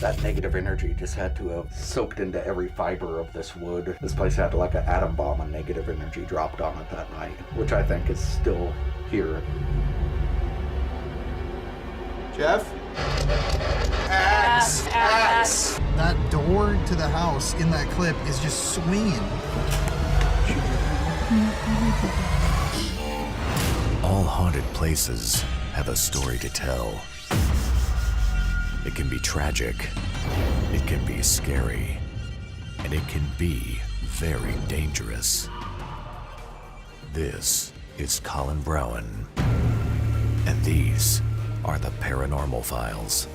That negative energy just had to have soaked into every fiber of this wood. This place had like an atom bomb of negative energy dropped on it that night, which I think is still here. Jeff? Axe! That door to the house in that clip is just swinging. All haunted places have a story to tell. It can be tragic, it can be scary, and it can be very dangerous. This is Colin Browen, and these are the Paranormal Files.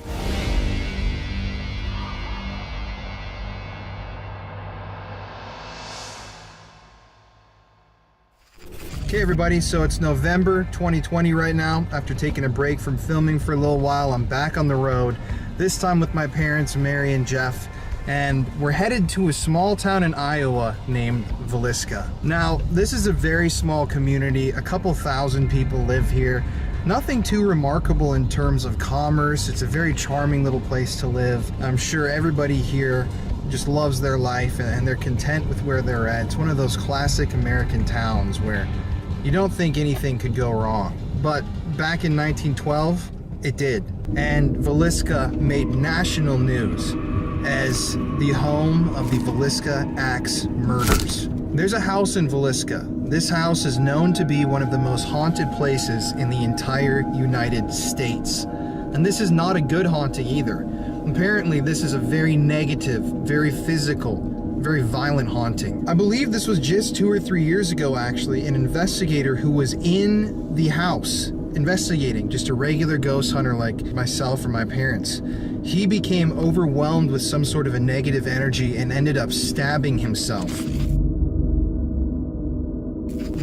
Okay everybody, so it's November 2020 right now. After taking a break from filming for a little while, I'm back on the road, this time with my parents, Mary and Jeff, and we're headed to a small town in Iowa named Villisca. Now, this is a very small community, a couple thousand people live here. Nothing too remarkable in terms of commerce. It's a very charming little place to live. I'm sure everybody here just loves their life and they're content with where they're at. It's one of those classic American towns where you don't think anything could go wrong. But back in 1912, it did. And Villisca made national news as the home of the Villisca Axe murders. There's a house in Villisca. This house is known to be one of the most haunted places in the entire United States. And this is not a good haunting either. Apparently, this is a very negative, very physical, very violent haunting. I believe this was just 2 or 3 years ago, actually, an investigator who was in the house investigating, just a regular ghost hunter like myself or my parents. He became overwhelmed with some sort of a negative energy and ended up stabbing himself.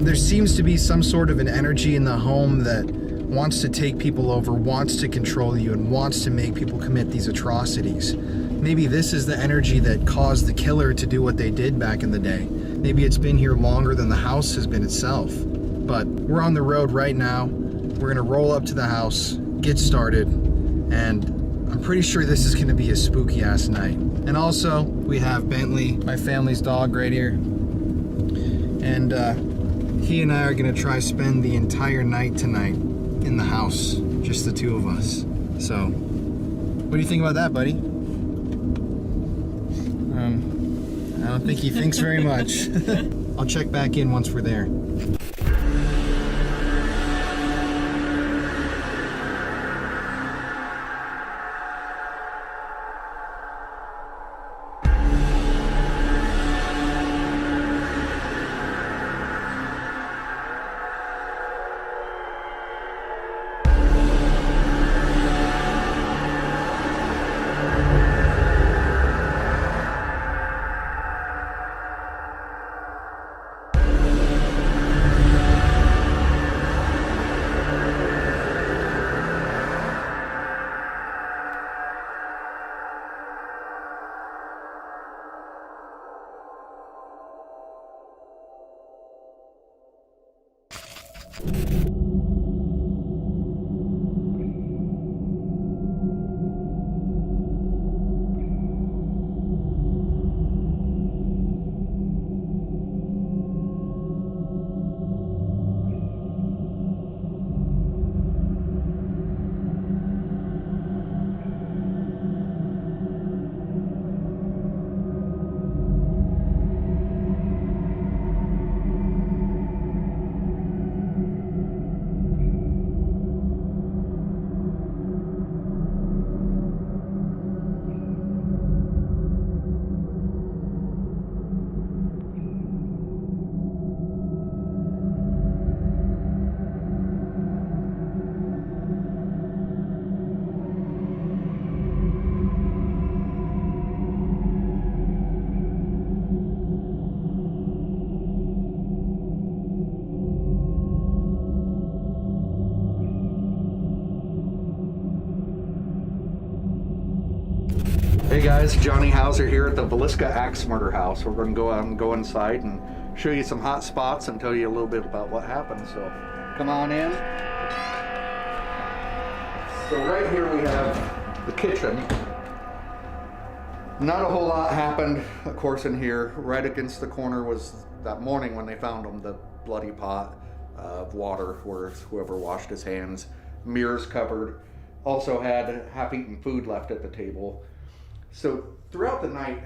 There seems to be some sort of an energy in the home that wants to take people over, wants to control you, and wants to make people commit these atrocities. Maybe this is the energy that caused the killer to do what they did back in the day. Maybe it's been here longer than the house has been itself. But we're on the road right now. We're gonna roll up to the house, get started, and I'm pretty sure this is gonna be a spooky ass night. And also, we have Bentley, my family's dog right here. And he and I are gonna try spend the entire night tonight in the house, just the two of us. So, what do you think about that, buddy? I don't think he thinks very much. I'll check back in once we're there. Hey guys, Johnny Hauser here at the Villisca Axe Murder House. We're going to go out and go inside and show you some hot spots and tell you a little bit about what happened. So come on in. So right here we have the kitchen. Not a whole lot happened, of course, in here. Right against the corner was that morning when they found him, the bloody pot of water where whoever washed his hands. Mirrors covered. Also had half-eaten food left at the table. So throughout the night,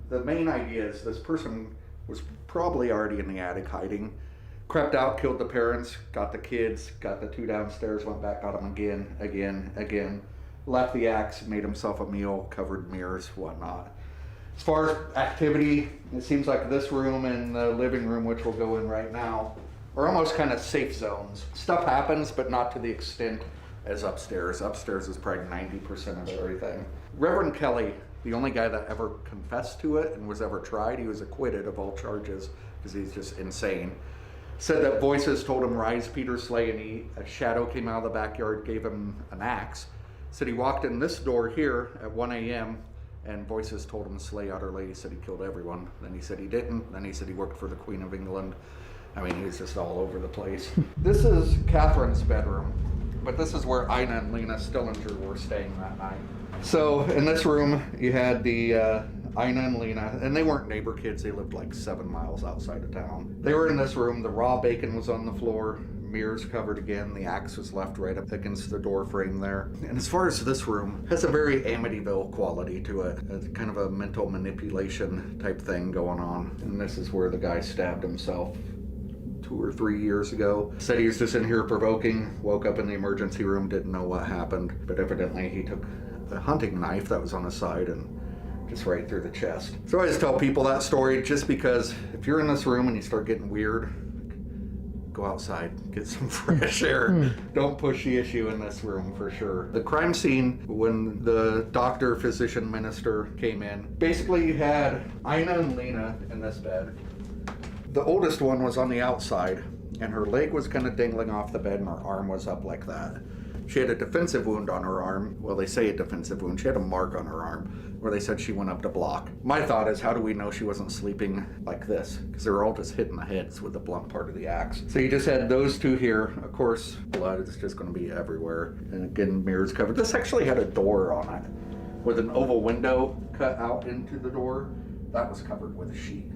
the main idea is this person was probably already in the attic hiding. Crept out, killed the parents, got the kids, got the two downstairs, went back, got them again. Left the axe, made himself a meal, covered mirrors, whatnot. As far as activity, it seems like this room and the living room, which we'll go in right now, are almost kind of safe zones. Stuff happens, but not to the extent as upstairs. Upstairs is probably 90% of everything. Reverend Kelly, the only guy that ever confessed to it and was ever tried, he was acquitted of all charges because he's just insane. Said that voices told him, "Rise, Peter, slay and eat." A shadow came out of the backyard, gave him an axe. Said he walked in this door here at 1 a.m. and voices told him, "Slay utterly." He said he killed everyone. Then he said he didn't. Then he said he worked for the Queen of England. I mean, he was just all over the place. This is Catherine's bedroom, but this is where Ina and Lena Stillinger were staying that night. So in this room, you had the Ina and Lena, and they weren't neighbor kids. They lived like 7 miles outside of town. They were in this room. The raw bacon was on the floor, mirrors covered again. The axe was left right up against the door frame there. And as far as this room, it has a very Amityville quality to it. It's kind of a mental manipulation type thing going on. And this is where the guy stabbed himself 2 or 3 years ago. Said he was just in here provoking, woke up in the emergency room, didn't know what happened, but evidently he took a hunting knife that was on his side and just right through the chest. So I just tell people that story just because if you're in this room and you start getting weird, go outside, get some fresh air. Don't push the issue in this room for sure. The crime scene, when the doctor, physician, minister came in, basically you had Ina and Lena in this bed. The oldest one was on the outside and her leg was kind of dangling off the bed and her arm was up like that. She had a defensive wound on her arm. Well, they say a defensive wound. She had a mark on her arm where they said she went up to block. My thought is, how do we know she wasn't sleeping like this? Because they were all just hitting the heads with the blunt part of the axe. So you just had those two here. Of course, blood is just going to be everywhere. And again, mirrors covered. This actually had a door on it with an oval window cut out into the door. That was covered with a sheet.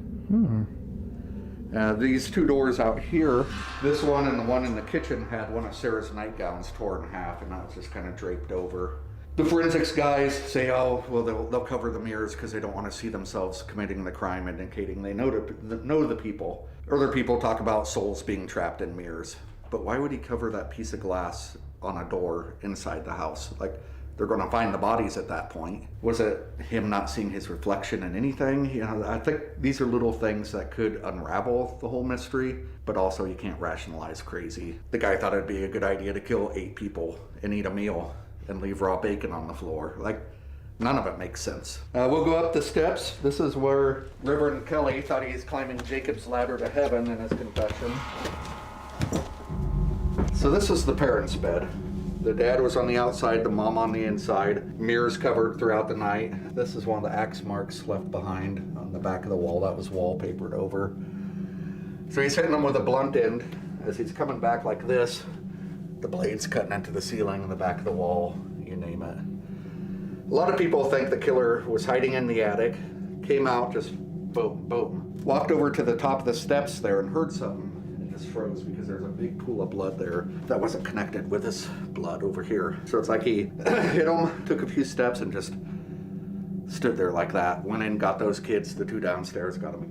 These two doors out here, this one and the one in the kitchen, had one of Sarah's nightgowns torn in half, and that was just kind of draped over. The forensics guys say, oh, well, they'll cover the mirrors because they don't want to see themselves committing the crime, indicating they know the people. Other people talk about souls being trapped in mirrors. But why would he cover that piece of glass on a door inside the house? Like, they're going to find the bodies at that point. Was it him not seeing his reflection in anything? You know, I think these are little things that could unravel the whole mystery, but also you can't rationalize crazy. The guy thought it'd be a good idea to kill 8 people and eat a meal and leave raw bacon on the floor. Like, none of it makes sense. We'll go up the steps. This is where Reverend Kelly thought he was climbing Jacob's ladder to heaven in his confession. So this is the parents' bed. The dad was on the outside, the mom on the inside. Mirrors covered throughout the night. This is one of the axe marks left behind on the back of the wall. That was wallpapered over. So he's hitting them with a blunt end. As he's coming back like this, the blade's cutting into the ceiling and the back of the wall, you name it. A lot of people think the killer was hiding in the attic, came out, just boom, boom. Walked over to the top of the steps there and heard something. Just froze because there's a big pool of blood there that wasn't connected with this blood over here. So it's like he hit him, took a few steps, and just stood there like that. Went in, got those kids, the 2 downstairs, got them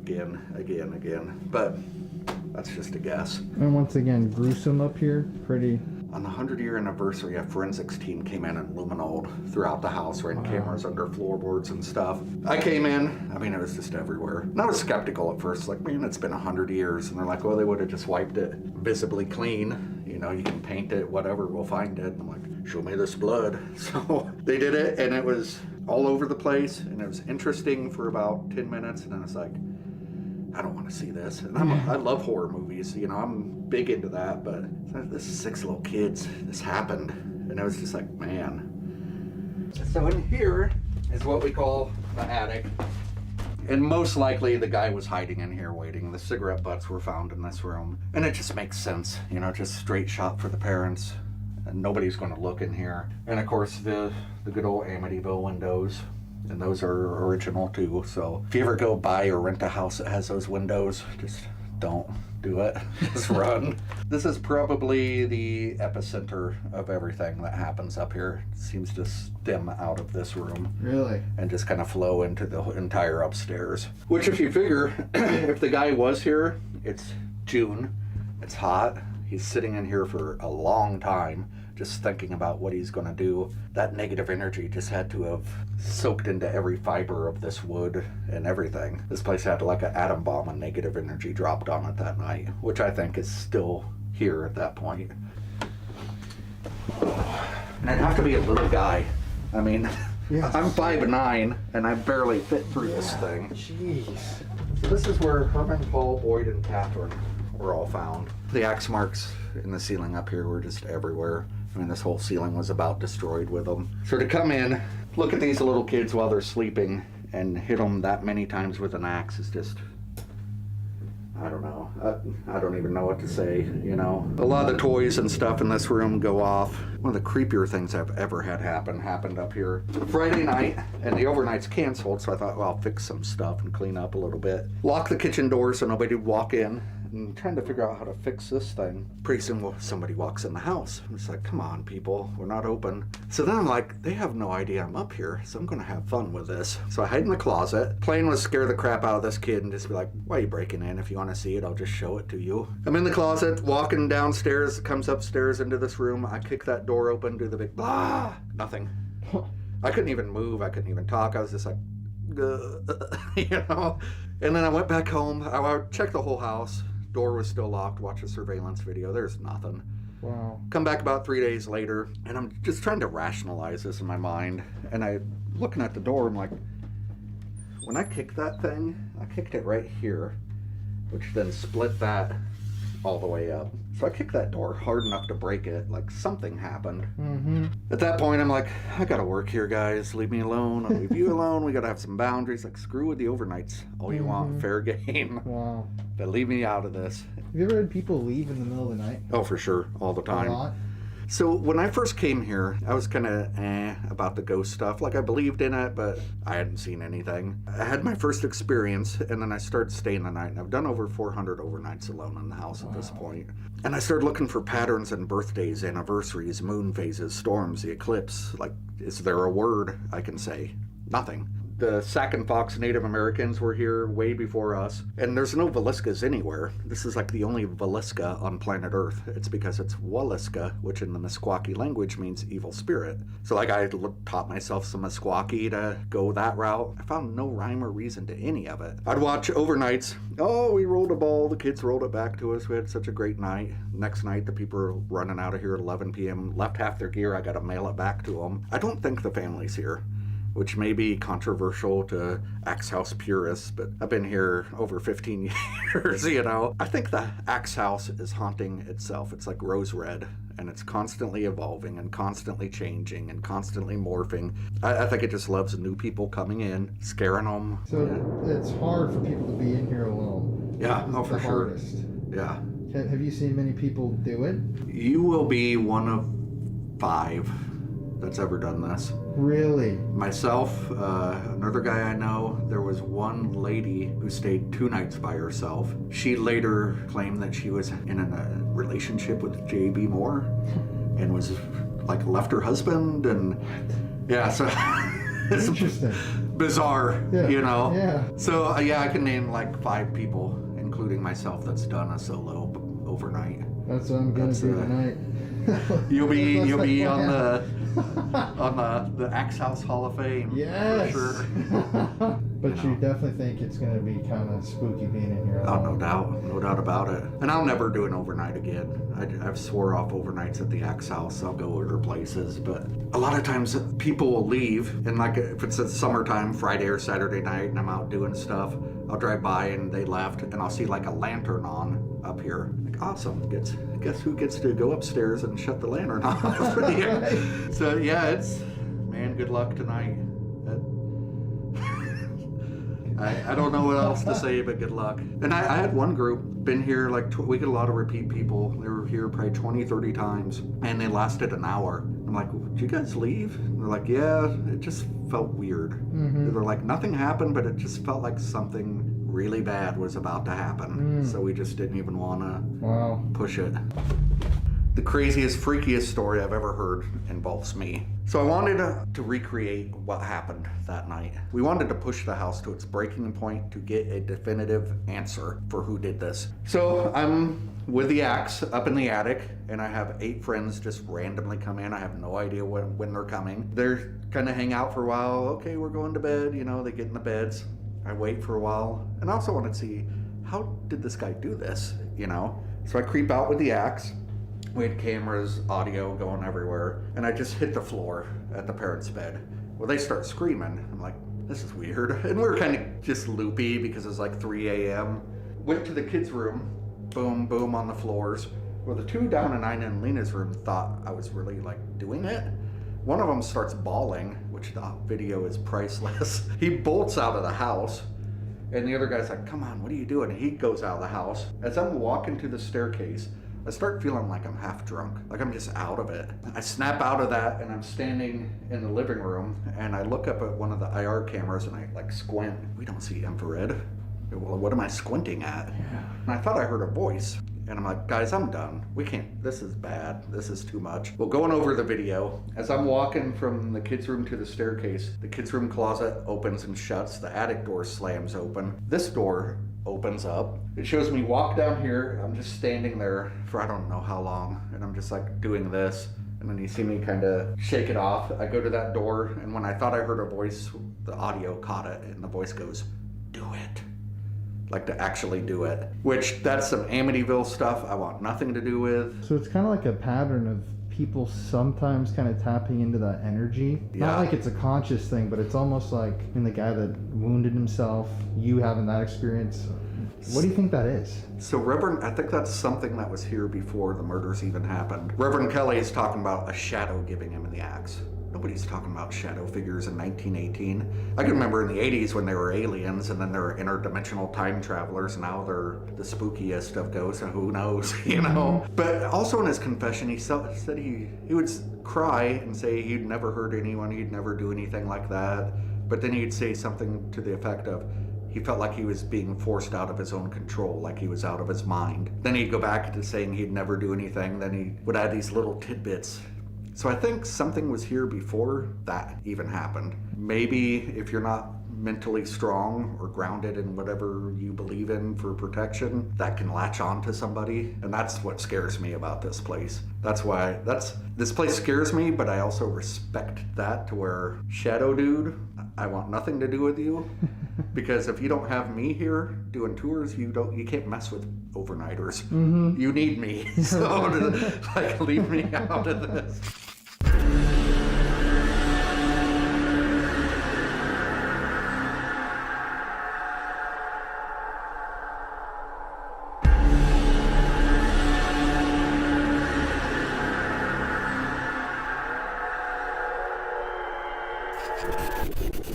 again. But that's just a guess. And once again, gruesome up here. Pretty. On the 100-year anniversary, a forensics team came in and luminoled throughout the house, ran cameras under floorboards and stuff. I came in, I mean, it was just everywhere. And I was skeptical at first, like, man, it's been 100 years. And they're like, well, they would have just wiped it visibly clean. You know, you can paint it, whatever, we'll find it. And I'm like, show me this blood. So they did it, and it was all over the place, and it was interesting for about 10 minutes, and then it's like, I don't want to see this. And I love horror movies, you know, I'm big into that, but this is 6 little kids, this happened. And I was just like, man. So in here is what we call the attic. And most likely the guy was hiding in here waiting. The cigarette butts were found in this room. And it just makes sense, you know, just straight shot for the parents. And nobody's going to look in here. And of course the good old Amityville windows. And those are original too. So if you ever go buy or rent a house that has those windows, just don't do it. Just run. This is probably the epicenter of everything that happens up here. It seems to stem out of this room. Really? And just kind of flow into the entire upstairs. Which, if you figure, if the guy was here, it's June, it's hot, he's sitting in here for a long time, just thinking about what he's going to do. That negative energy just had to have soaked into every fiber of this wood and everything. This place had like an atom bomb of negative energy dropped on it that night, which I think is still here at that point. And I'd have to be a little guy. I mean, Yeah. I'm 5'9", and I barely fit through this thing. Jeez. So this is where Herman, Paul, Boyd, and Catherine were all found. The axe marks in the ceiling up here were just everywhere. I mean, this whole ceiling was about destroyed with them. So to come in, look at these little kids while they're sleeping, and hit them that many times with an axe is just, I don't know. I don't even know what to say, you know. A lot of the toys and stuff in this room go off. One of the creepier things I've ever had happened up here. Friday night, and the overnight's canceled, so I thought, well, I'll fix some stuff and clean up a little bit. Lock the kitchen door so nobody would walk in. And trying to figure out how to fix this thing. Pretty soon somebody walks in the house. I'm just like, come on, people, we're not open. So then I'm like, they have no idea I'm up here, so I'm gonna have fun with this. So I hide in the closet. Plan was scare the crap out of this kid and just be like, why are you breaking in? If you wanna see it, I'll just show it to you. I'm in the closet, walking downstairs, comes upstairs into this room. I kick that door open, do the big blah, nothing. I couldn't even move, I couldn't even talk. I was just like, you know? And then I went back home. I checked the whole house. Door was still locked. Watch a surveillance video. There's nothing. Wow. Come back about 3 days later, and I'm just trying to rationalize this in my mind. And looking at the door, I'm like, when I kicked that thing, I kicked it right here, which then split that all the way up. So I kicked that door hard enough to break it, like something happened. Mm-hmm. At that point, I'm like, I gotta work here, guys. Leave me alone. I'll leave you alone. We gotta have some boundaries. Like, screw with the overnights. All you want, fair game. Wow. But leave me out of this. Have you ever had people leave in the middle of the night? Oh, for sure. All the A time. lot? So when I first came here, I was kind of about the ghost stuff. Like, I believed in it, but I hadn't seen anything. I had my first experience, and then I started staying the night. And I've done over 400 overnights alone in the house at this point. And I started looking for patterns in birthdays, anniversaries, moon phases, storms, the eclipse. Like, is there a word I can say? Nothing. The Sac and Fox Native Americans were here way before us, and there's no Villiscas anywhere. This is like the only Villisca on planet Earth. It's because it's Waliska, which in the Meskwaki language means evil spirit. So like I taught myself some Meskwaki to go that route. I found no rhyme or reason to any of it. I'd watch overnights. Oh, we rolled a ball, the kids rolled it back to us, we had such a great night. Next night, the people are running out of here at 11 p.m., left half their gear, I gotta mail it back to them. I don't think the family's here, which may be controversial to Axe House purists, but I've been here over 15 years, you know. I think the Axe House is haunting itself. It's like rose red, and it's constantly evolving and constantly changing and constantly morphing. I think it just loves new people coming in, scaring them. So it's hard for people to be in here alone. Yeah, oh, for sure. Hardest. Yeah. Have you seen many people do it? You will be one of 5 that's ever done this. Really? Myself, another guy I know, there was one lady who stayed 2 nights by herself. She later claimed that she was in a relationship with J.B. Moore and was like left her husband, and yeah, so it's Interesting. bizarre, Yeah. you know? Yeah. So yeah, I can name like 5 people, including myself, that's done a solo overnight. That's what I'm gonna do tonight. You'll be That's on my the Axe House Hall of Fame. Yes. For sure. But you definitely think it's going to be kind of spooky being in here. Oh, no doubt about it. And I'll never do an overnight again. I've swore off overnights at the Axe House. I'll go other places, but a lot of times people will leave, and like if it's a summertime, Friday or Saturday night, and I'm out doing stuff, I'll drive by and they left, and I'll see like a lantern on up here. Like, awesome. Guess who gets to go upstairs and shut the lantern off? Right. So yeah, man, good luck tonight. I don't know what else to say, but good luck. And I had one group been here, like, we get a lot of repeat people. They were here probably 20, 30 times, and they lasted an hour. I'm like, did you guys leave? And they're like, yeah, it just felt weird. They're like, nothing happened, but it just felt like something really bad was about to happen. So we just didn't even want to push it. The craziest, freakiest story I've ever heard involves me. So I wanted to recreate what happened that night. We wanted to push the house to its breaking point to get a definitive answer for who did this. So I'm with the axe up in the attic, and I have 8 friends just randomly come in. I have no idea when they're coming. They're kind of hang out for a while. Okay, we're going to bed. You know, they get in the beds. I wait for a while, and I also wanted to see, how did this guy do this, you know? So I creep out with the axe. We had cameras, audio going everywhere, and I just hit the floor at the parents' bed. Well, they start screaming. I'm like, this is weird. And we were kind of just loopy because it was like 3 a.m. Went to the kids' room, boom, boom on the floors. Well, the 2 down and 9 in Lena's room thought I was really like doing it. One of them starts bawling, which the video is priceless. He bolts out of the house, and the other guy's like, come on, what are you doing? And he goes out of the house. As I'm walking to the staircase, I start feeling like I'm half drunk, like I'm just out of it. I snap out of that, and I'm standing in the living room, and I look up at one of the IR cameras, and I like squint. We don't see infrared. Well, what am I squinting at? And I thought I heard a voice. And I'm like, guys, I'm done. We can't, this is bad. This is too much. Well, going over the video, as I'm walking from the kids' room to the staircase, the kids' room closet opens and shuts. The attic door slams open. This door opens up. It shows me walk down here. I'm just standing there for I don't know how long. And I'm just like doing this. And then you see me kind of shake it off. I go to that door. And when I thought I heard a voice, the audio caught it. And the voice goes, do it. Like to actually do it, which that's some Amityville stuff I want nothing to do with. So it's kind of like a pattern of people sometimes kind of tapping into that energy. Yeah. Not like it's a conscious thing, but it's almost like in the guy that wounded himself, you having that experience. What do you think that is? So I think that's something that was here before the murders even happened. Reverend Kelly is talking about a shadow giving him the axe. Nobody's talking about shadow figures in 1918. I can remember in the 80s when they were aliens, and then they were interdimensional time travelers, and now they're the spookiest of ghosts, and who knows, you know? But also in his confession, he said he would cry and say he'd never hurt anyone, he'd never do anything like that. But then he'd say something to the effect of, he felt like he was being forced out of his own control, like he was out of his mind. Then he'd go back to saying he'd never do anything, then he would add these little tidbits. So I think something was here before that even happened. Maybe if you're not mentally strong or grounded in whatever you believe in for protection, that can latch on to somebody. And that's what scares me about this place. That's why this place scares me, but I also respect that to where, Shadow Dude, I want nothing to do with you. Because if you don't have me here doing tours, you can't mess with overnighters. You need me. So like leave me out of this.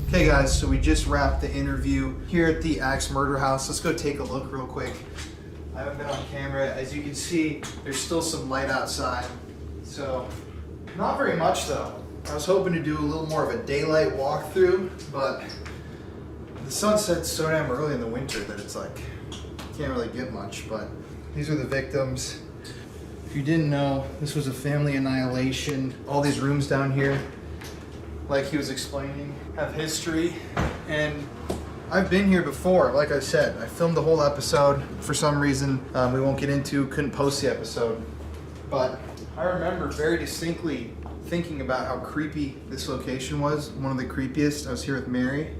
Okay guys, so we just wrapped the interview here at the Axe Murder House. Let's go take a look real quick. I haven't been on camera. As you can see, there's still some light outside. So, not very much though. I was hoping to do a little more of a daylight walkthrough, but the sun sets so damn early in the winter that it's like, can't really get much, but these are the victims. If you didn't know, this was a family annihilation. All these rooms down here, like he was explaining, have history, and I've been here before. Like I said, I filmed the whole episode. For some reason, we won't get into, couldn't post the episode, but I remember very distinctly thinking about how creepy this location was. One of the creepiest. I was here with Mary.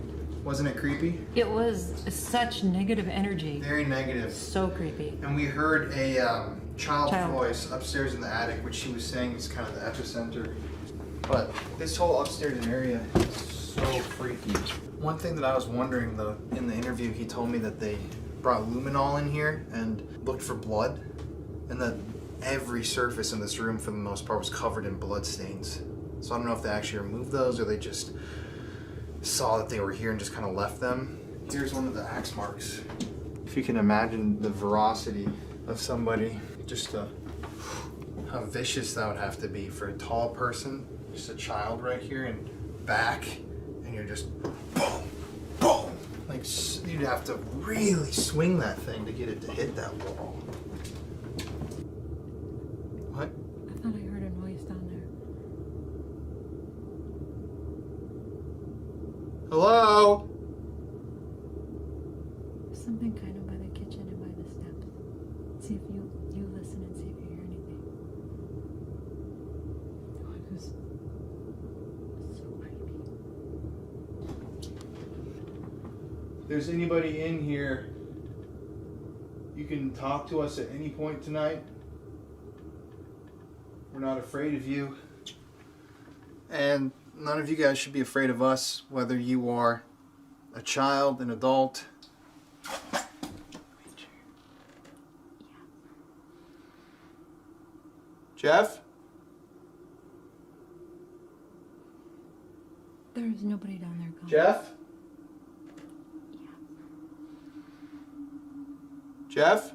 Wasn't it creepy? It was such negative energy. Very negative. So creepy. And we heard a child's voice upstairs in the attic, which she was saying is kind of the epicenter. But this whole upstairs area is so freaky. One thing that I was wondering though, in the interview, he told me that they brought luminol in here and looked for blood, and that every surface in this room for the most part was covered in blood stains. So I don't know if they actually removed those or they just saw that they were here and just kind of left them. Here's one of the axe marks. If you can imagine the ferocity of somebody, just how vicious that would have to be for a tall person, just a child right here and back, and you're just boom, boom. Like you'd have to really swing that thing to get it to hit that wall. What? I thought I heard a noise down there. Hello? There's something kind of by the kitchen and by the steps. See if you listen and see if you hear anything. Oh, it was so creepy. If there's anybody in here, you can talk to us at any point tonight. We're not afraid of you. And none of you guys should be afraid of us, whether you are a child, an adult. Jeff? There's nobody down there, Colin. Jeff? Jeff?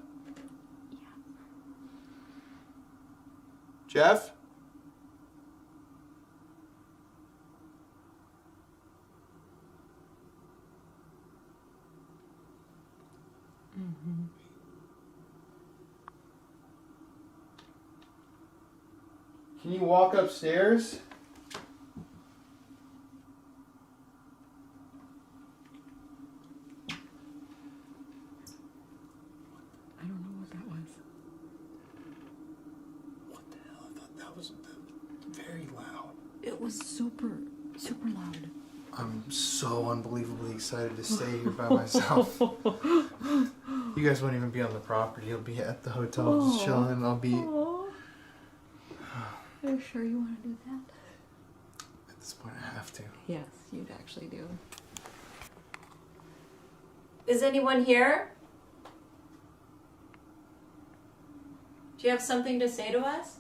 Jeff? Can you walk upstairs? I don't know what that was. What the hell? I thought that was very loud. It was super loud. I'm so unbelievably excited to stay here by myself. You guys won't even be on the property. You'll be at the hotel just chilling. I'll be... Are you sure you want to do that? At this point, I have to. Yes, you'd actually do. Is anyone here? Do you have something to say to us?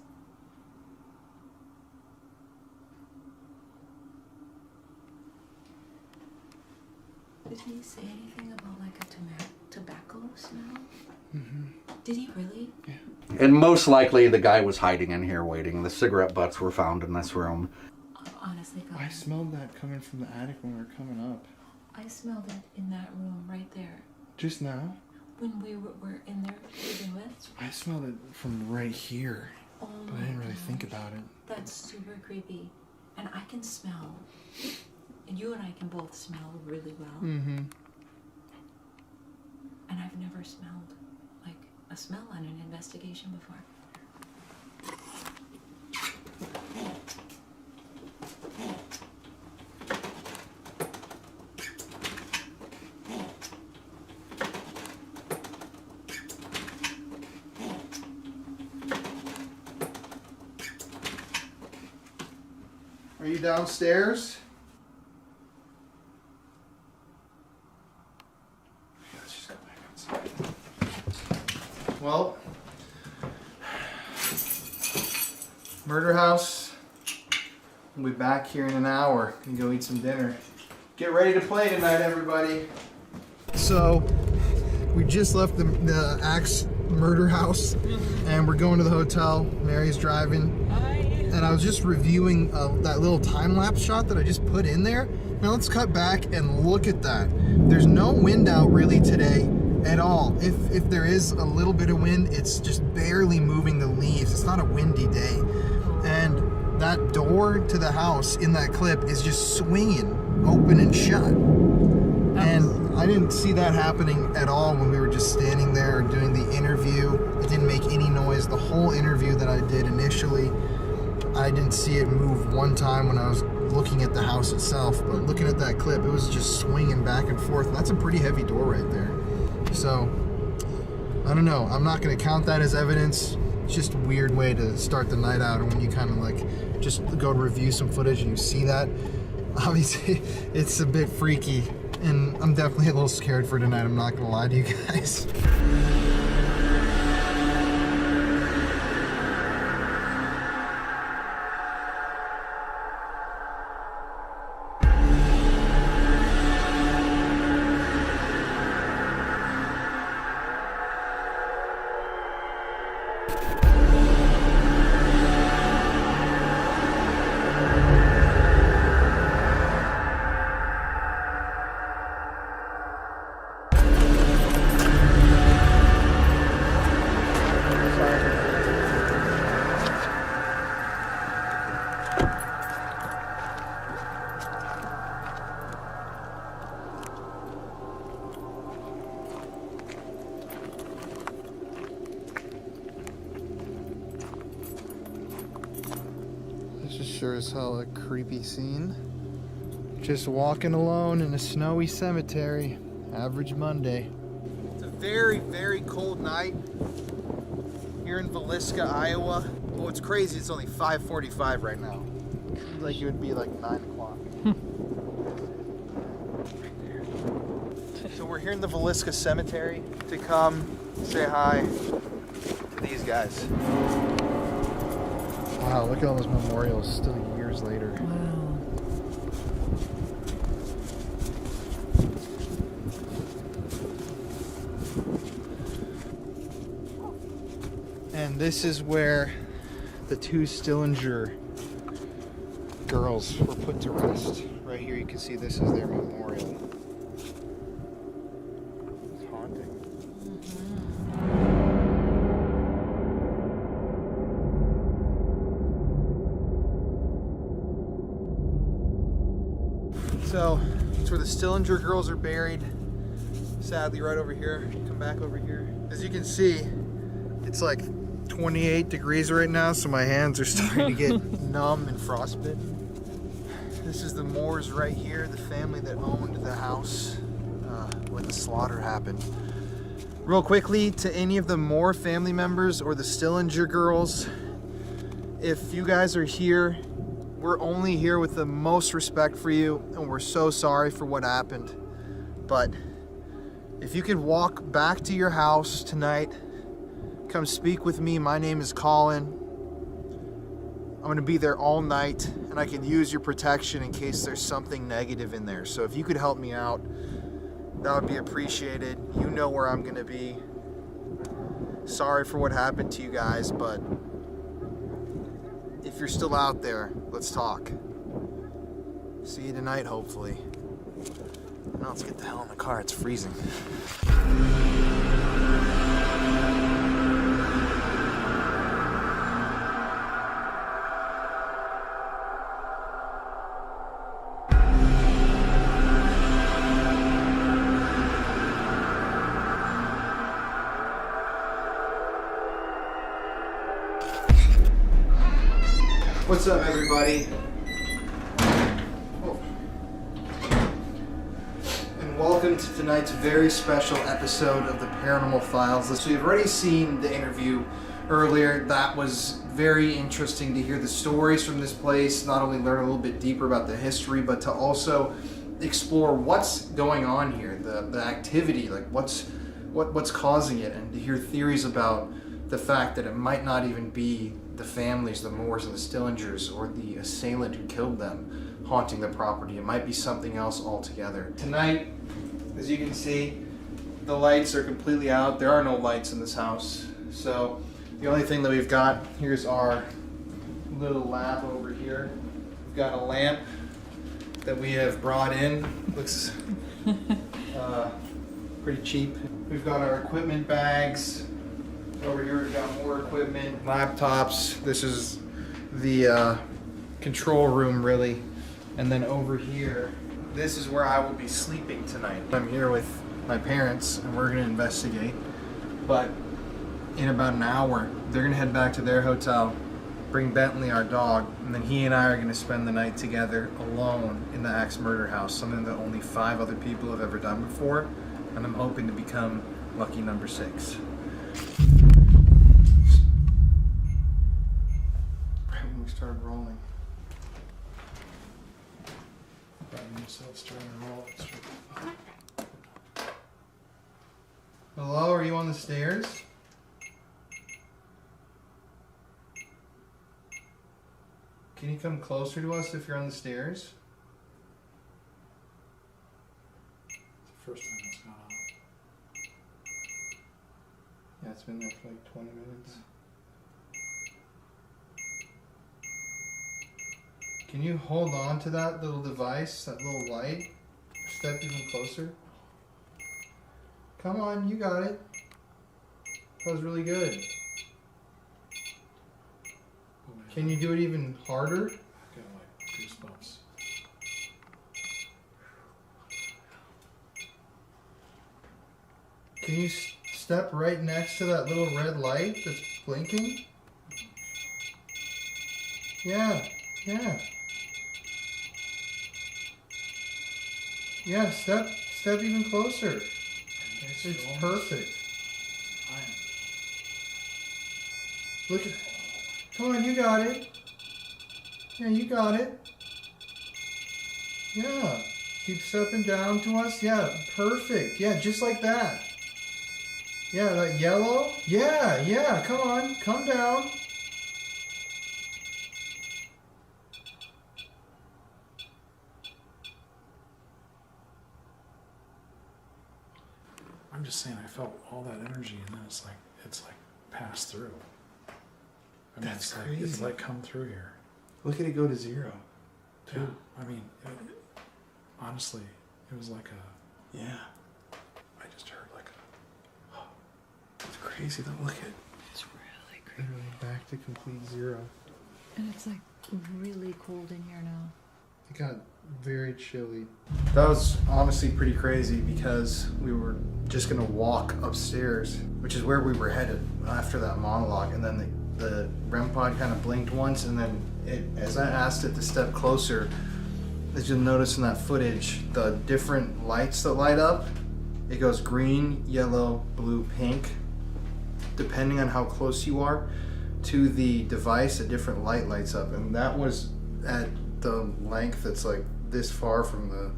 Did he say anything about like a tobacco smell? Did he really? And most likely the guy was hiding in here waiting. The cigarette butts were found in this room. Honestly, Colin, I smelled that coming from the attic when we were coming up. I smelled it in that room right there. Just now? When we were in there living with. I smelled it from right here. Oh But I didn't really think about it. That's super creepy. And I can smell. And you and I can both smell really well. Mm-hmm. And I've never smelled like a smell on an investigation before. Are you downstairs? Let's just go back outside. Well, murder house. We'll be back here in an hour and go eat some dinner. Get ready to play tonight, everybody. So, we just left the Axe murder house and we're going to the hotel. Mary's driving. And I was just reviewing that little time-lapse shot that I just put in there. Now let's cut back and look at that. There's no wind out really today at all. If there is a little bit of wind, it's just barely moving the leaves. It's not a windy day. And that door to the house in that clip is just swinging open and shut. And I didn't see that happening at all when we were just standing there doing the interview. It didn't make any noise. The whole interview that I did initially, I didn't see it move one time when I was looking at the house itself, but looking at that clip, it was just swinging back and forth. That's a pretty heavy door right there. So, I don't know. I'm not going to count that as evidence. It's just a weird way to start the night out, and when you kind of like just go to review some footage and you see that, obviously it's a bit freaky, and I'm definitely a little scared for tonight. I'm not going to lie to you guys. Just sure as hell a creepy scene. Just walking alone in a snowy cemetery. Average Monday. It's a very, very cold night here in Villisca, Iowa. Well, it's crazy, it's only 5:45 right now. Seems like it would be like 9 o'clock. So we're here in the Villisca Cemetery to come say hi to these guys. Wow, look at all those memorials still years later. Wow. And this is where the 2 Stillinger girls were put to rest. Right here you can see this is their memorial. It's haunting. So, it's where the Stillinger girls are buried. Sadly, right over here. Come back over here. As you can see, it's like 28 degrees right now, so my hands are starting to get numb and frostbitten. This is the Moores right here, the family that owned the house when the slaughter happened. Real quickly, to any of the Moore family members or the Stillinger girls, if you guys are here, we're only here with the most respect for you, and we're so sorry for what happened. But if you could walk back to your house tonight, come speak with me. My name is Colin. I'm gonna be there all night, and I can use your protection in case there's something negative in there. So if you could help me out, that would be appreciated. You know where I'm gonna be. Sorry for what happened to you guys, but if you're still out there, let's talk. See you tonight, hopefully. Now let's get the hell in the car, it's freezing. What's up, everybody? Oh. And welcome to tonight's very special episode of the Paranormal Files. So you've already seen the interview earlier. That was very interesting to hear the stories from this place, not only learn a little bit deeper about the history, but to also explore what's going on here, the activity, like what's causing it, and to hear theories about the fact that it might not even be the families, the Moores and the Stillingers, or the assailant who killed them haunting the property. It might be something else altogether. Tonight, as you can see, the lights are completely out. There are no lights in this house. So the only thing that we've got, here's our little lab over here. We've got a lamp that we have brought in. Looks pretty cheap. We've got our equipment bags. Over here we've got more equipment, laptops. This is the control room, really. And then over here, this is where I will be sleeping tonight. I'm here with my parents, and we're gonna investigate. But in about an hour, they're gonna head back to their hotel, bring Bentley, our dog, and then he and I are gonna spend the night together alone in the axe murder house, something that only 5 other people have ever done before, and I'm hoping to become lucky number 6. Started rolling. Hello, are you on the stairs? Can you come closer to us if you're on the stairs? It's the first time it's gone on. Yeah, it's been there for like 20 minutes. Can you hold on to that little device, that little light? Step even closer. Come on, you got it. That was really good. Can you do it even harder? I got like goosebumps. Can you step right next to that little red light that's blinking? Yeah, Yeah. Yeah, step even closer. Are you guys It's feeling perfect. this? I am. Look at Come on, you got it. Yeah, you got it. Yeah. Keep stepping down to us. Yeah, perfect. Yeah, just like that. Yeah, that yellow. Yeah, yeah. Come on. Come down. I'm just saying, I felt all that energy, and then it's like passed through. I mean, That's it's crazy. like come through here. Look at it go to 0. Yeah. I mean, honestly, it was like a. Yeah. I just heard like a. It's crazy though. Look at It's really creepy. literally back to complete 0. And it's like really cold in here now. It got very chilly. That was honestly pretty crazy because we were just gonna walk upstairs, which is where we were headed after that monologue, and then the REM pod kind of blinked once, and then as I asked it to step closer, as you'll notice in that footage, the different lights that light up, it goes green, yellow, blue, pink, depending on how close you are to the device. A different light lights up, and that was at the length that's like this far from the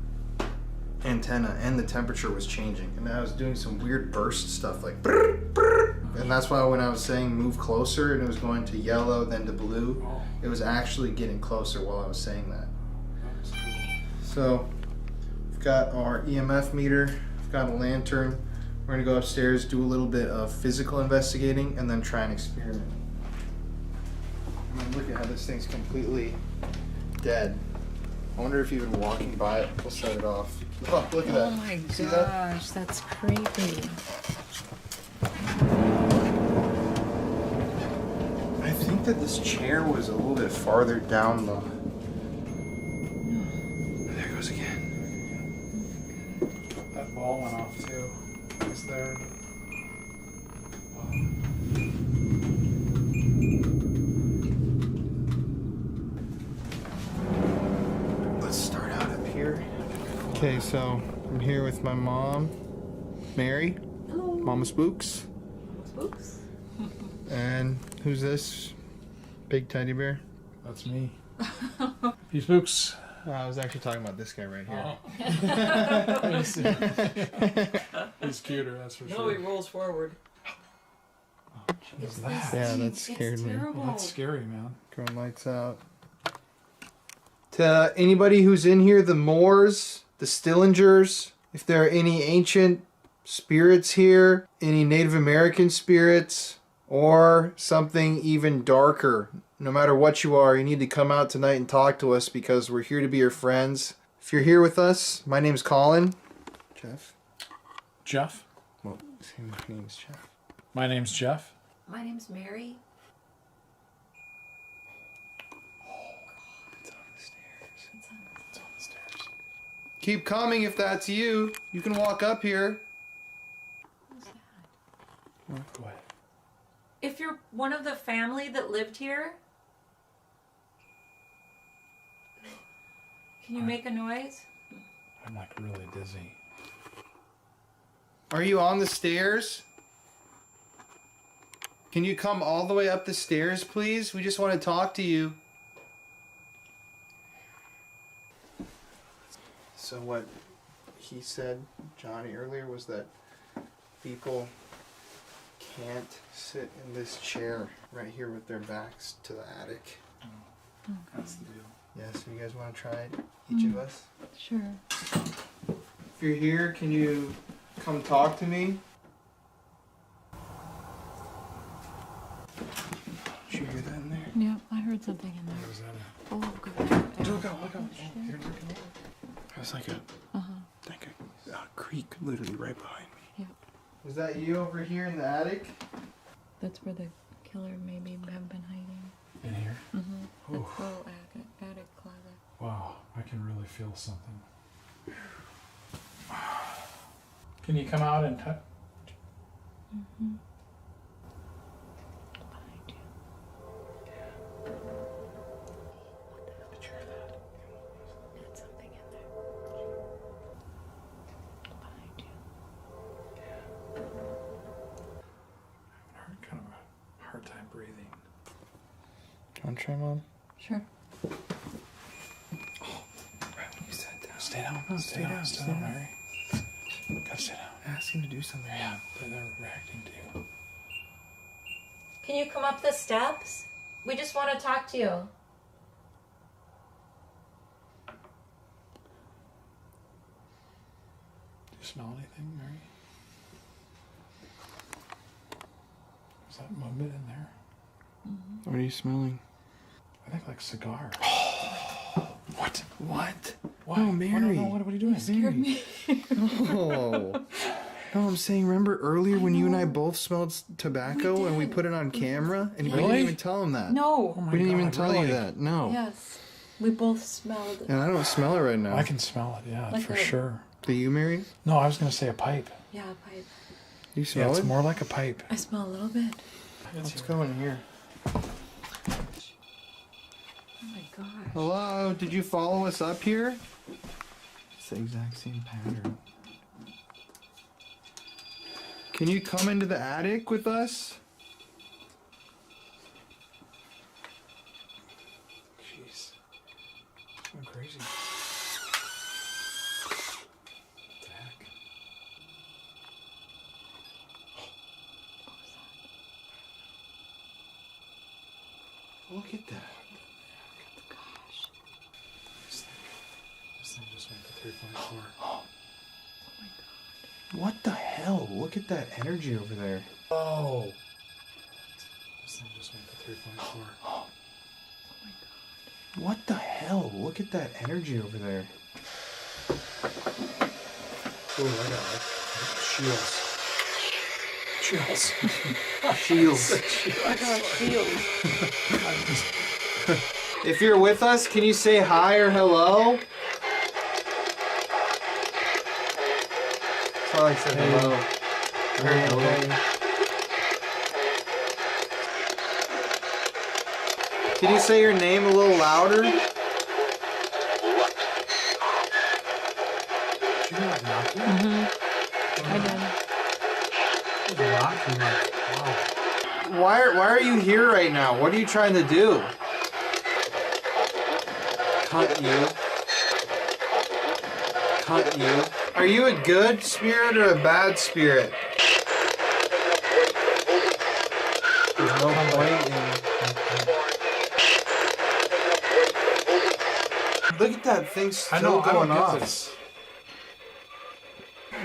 antenna, and the temperature was changing, and I was doing some weird burst stuff like brrr, brrr. And that's why when I was saying move closer and it was going to yellow then to blue, Oh, it was actually getting closer while I was saying that. that was cool. So we've got our EMF meter, we've got a lantern. We're gonna go upstairs, do a little bit of physical investigating, and then try an experiment. I mean, look at how this thing's completely dead. I wonder if even walking by it will set it off. Oh, look at that. Oh my See that? gosh, that's creepy. I think that this chair was a little bit farther down the... There it goes again. That ball went off too. It was there. Let's start out up here. Okay, so I'm here with my mom, Mary. Hello. Mama Spooks. Spooks. And who's this? Big teddy bear? That's me. You spooks. I was actually talking about this guy right here. He's cuter, that's for No, sure. he rolls forward. What's that? Yeah, that scared me. Terrible. Well, that's scary, man. Going lights out. To anybody who's in here, the Moors, the Stillingers, if there are any ancient spirits here, any Native American spirits, or something even darker, no matter what you are, you need to come out tonight and talk to us because we're here to be your friends. If you're here with us, my name's Colin. Jeff? Jeff? Well, same name's Jeff. My name's Jeff. My name's Mary. It's on the stairs. It's on the stairs. Keep coming if that's you. You can walk up here. Who's that? Go ahead. If you're one of the family that lived here, can you make a noise? I'm like really dizzy. Are you on the stairs? Can you come all the way up the stairs, please? We just want to talk to you. So what he said, Johnny, earlier was that people can't sit in this chair right here with their backs to the attic. That's the deal. Yeah, so you guys want to try it? Each of us? Sure. If you're here, can you come talk to me? Did you hear that in there? Yeah, I heard something in Where there. was that at? Oh, good. Look out, look out. Oh, here, look out. There's like a creek literally right behind me. Yep. Was that you over here in the attic? That's where the killer maybe have been hiding. In here? Mm-hmm. Oof. That's little attic closet. Wow, I can really feel something. Can you come out and touch? Mm-hmm. Behind you. What the hell Want to try, Mom? Sure. You sat down. Stay down. No, Stay down, Mary. Gotta stay down. Ask him to do something. Yeah, they're reacting to you. Can you come up the steps? We just want to talk to you. Do you smell anything, Mary? Is that movement in there? What are you smelling? I think like cigar. What? What? What? No, Mary. No, what are you doing? Mary. No. No, I'm saying, remember earlier when you and I both smelled tobacco and we put it on camera? And we didn't Really? even tell him that. No. Oh my We didn't God, even tell really? you that. No. Yes. We both smelled it. And I don't smell it right now. I can smell it, yeah, Like for a- sure. Do you, Mary? No, I was going to say a pipe. Yeah, pipe. You Yeah, smell it's it? more like a pipe. I smell a little bit. Let's go in here. Oh my gosh. Hello, did you follow us up here? It's the exact same pattern. Can you come into the attic with us? Jeez. I'm crazy. What the heck? Look at that. Gosh. This thing just went to 3.4. Oh my god. What the hell? Look at that energy over there. Oh! This thing just went to 3.4. Oh my god. What the hell? Look at that energy over there. Oh, I got like chills. Chills. Shields. I got feels. If you're with us, can you say hi or hello? That's all I said, hello. Hello. Can you say your name a little louder? Did you hear that knocking? I did. Knocking like, wow. Why are you here right now? What are you trying to do? Cunt you. Cunt you. Are you a good spirit or a bad spirit? There's no point in... Look at that thing still I know, I going don't get off. this.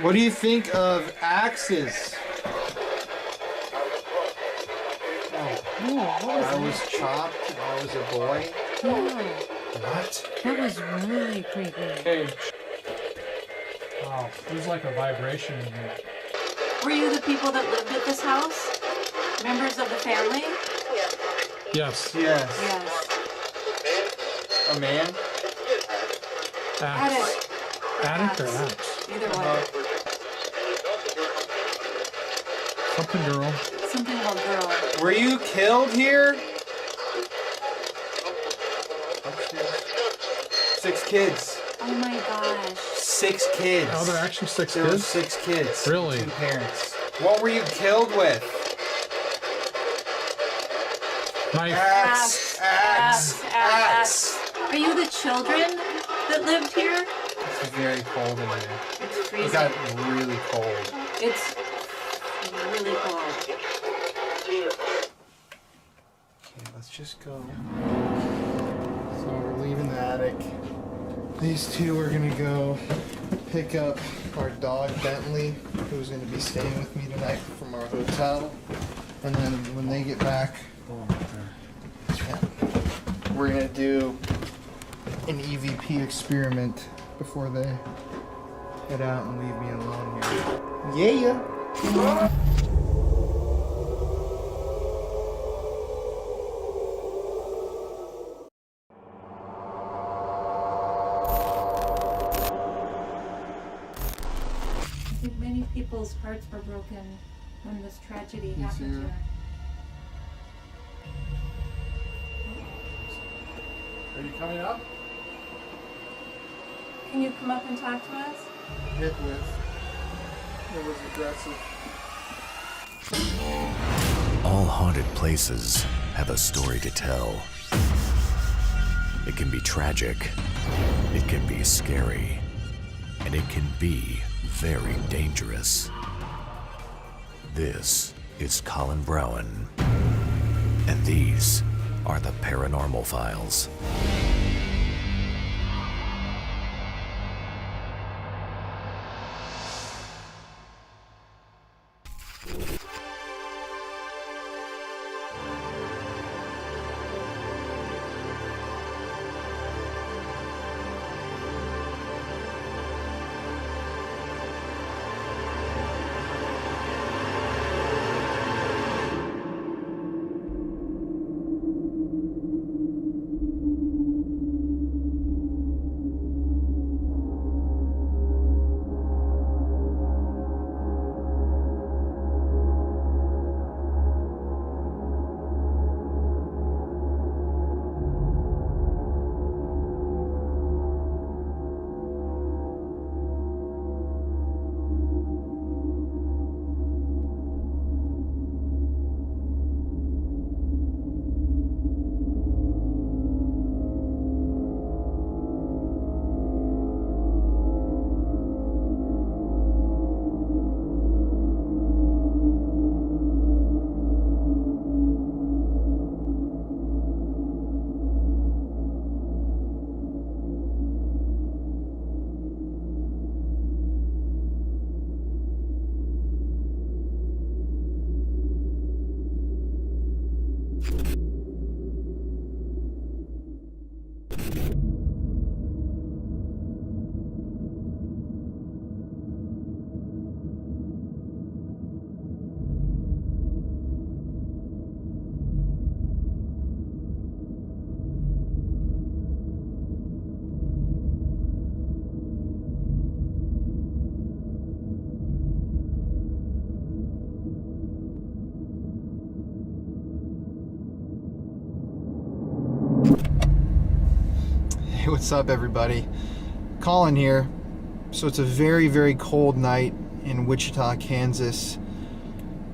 What do you think of axes? I was chopped. I was a boy. What? That was really creepy. Hey. Wow, there's like a vibration in here. Were you the people that lived at this house? Members of the family? Yes. Yes. Yes. A man? Axe. Attic. Attic or axe? Either one. Something girl. Something about girl. Were you killed here? 6 kids. Oh my gosh. 6 kids. Oh, there are actually 6 There were kids? 6 kids. Really? 2 parents. What were you killed with? Knife. Axe. Axe. Axe. Are you the children that lived here? It's very cold in here. It's It freezing. got really cold. It's really cold. Okay, let's just go. So we're leaving the attic. These two are gonna go pick up our dog Bentley, who's gonna be staying with me tonight from our hotel. And then when they get back, yeah, we're gonna do an EVP experiment before they head out and leave me alone here. Yeah. I think many people's hearts were broken when this tragedy Yes, happened yeah. here. Are you coming up? Can you come up and talk to us? Hit with. It was aggressive. All haunted places have a story to tell. It can be tragic, it can be scary, and it can be very dangerous. This is Colin Browen, and these are the Paranormal Files. Hey, what's up everybody? Colin here. So it's a very, very cold night in Wichita, Kansas.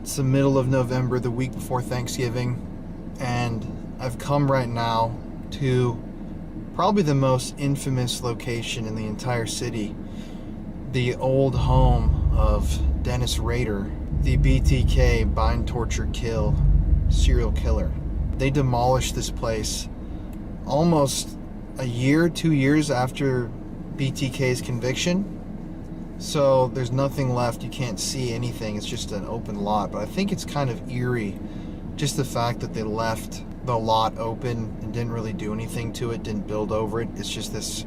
It's the middle of November, the week before Thanksgiving, and I've come right now to probably the most infamous location in the entire city, the old home of Dennis Rader, the BTK, bind, torture, kill serial killer. They demolished this place almost a year, 2 years after BTK's conviction. So there's nothing left. You can't see anything. It's just an open lot. But I think it's kind of eerie, just the fact that they left the lot open and didn't really do anything to it, didn't build over it. It's just this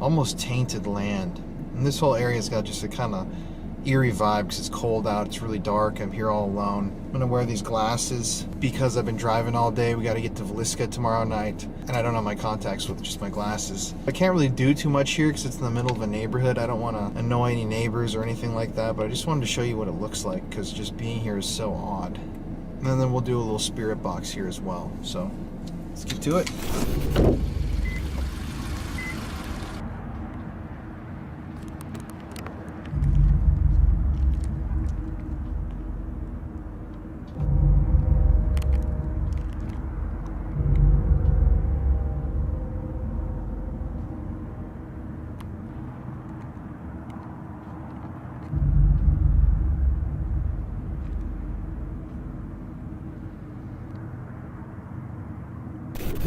almost tainted land. And this whole area's got just a kind of eerie vibe because it's cold out, it's really dark, I'm here all alone. I'm gonna wear these glasses because I've been driving all day. We gotta get to Villisca tomorrow night, and I don't have my contacts with just my glasses. I can't really do too much here because it's in the middle of a neighborhood. I don't want to annoy any neighbors or anything like that, but I just wanted to show you what it looks like because just being here is so odd. And then we'll do a little spirit box here as well. So let's get to it.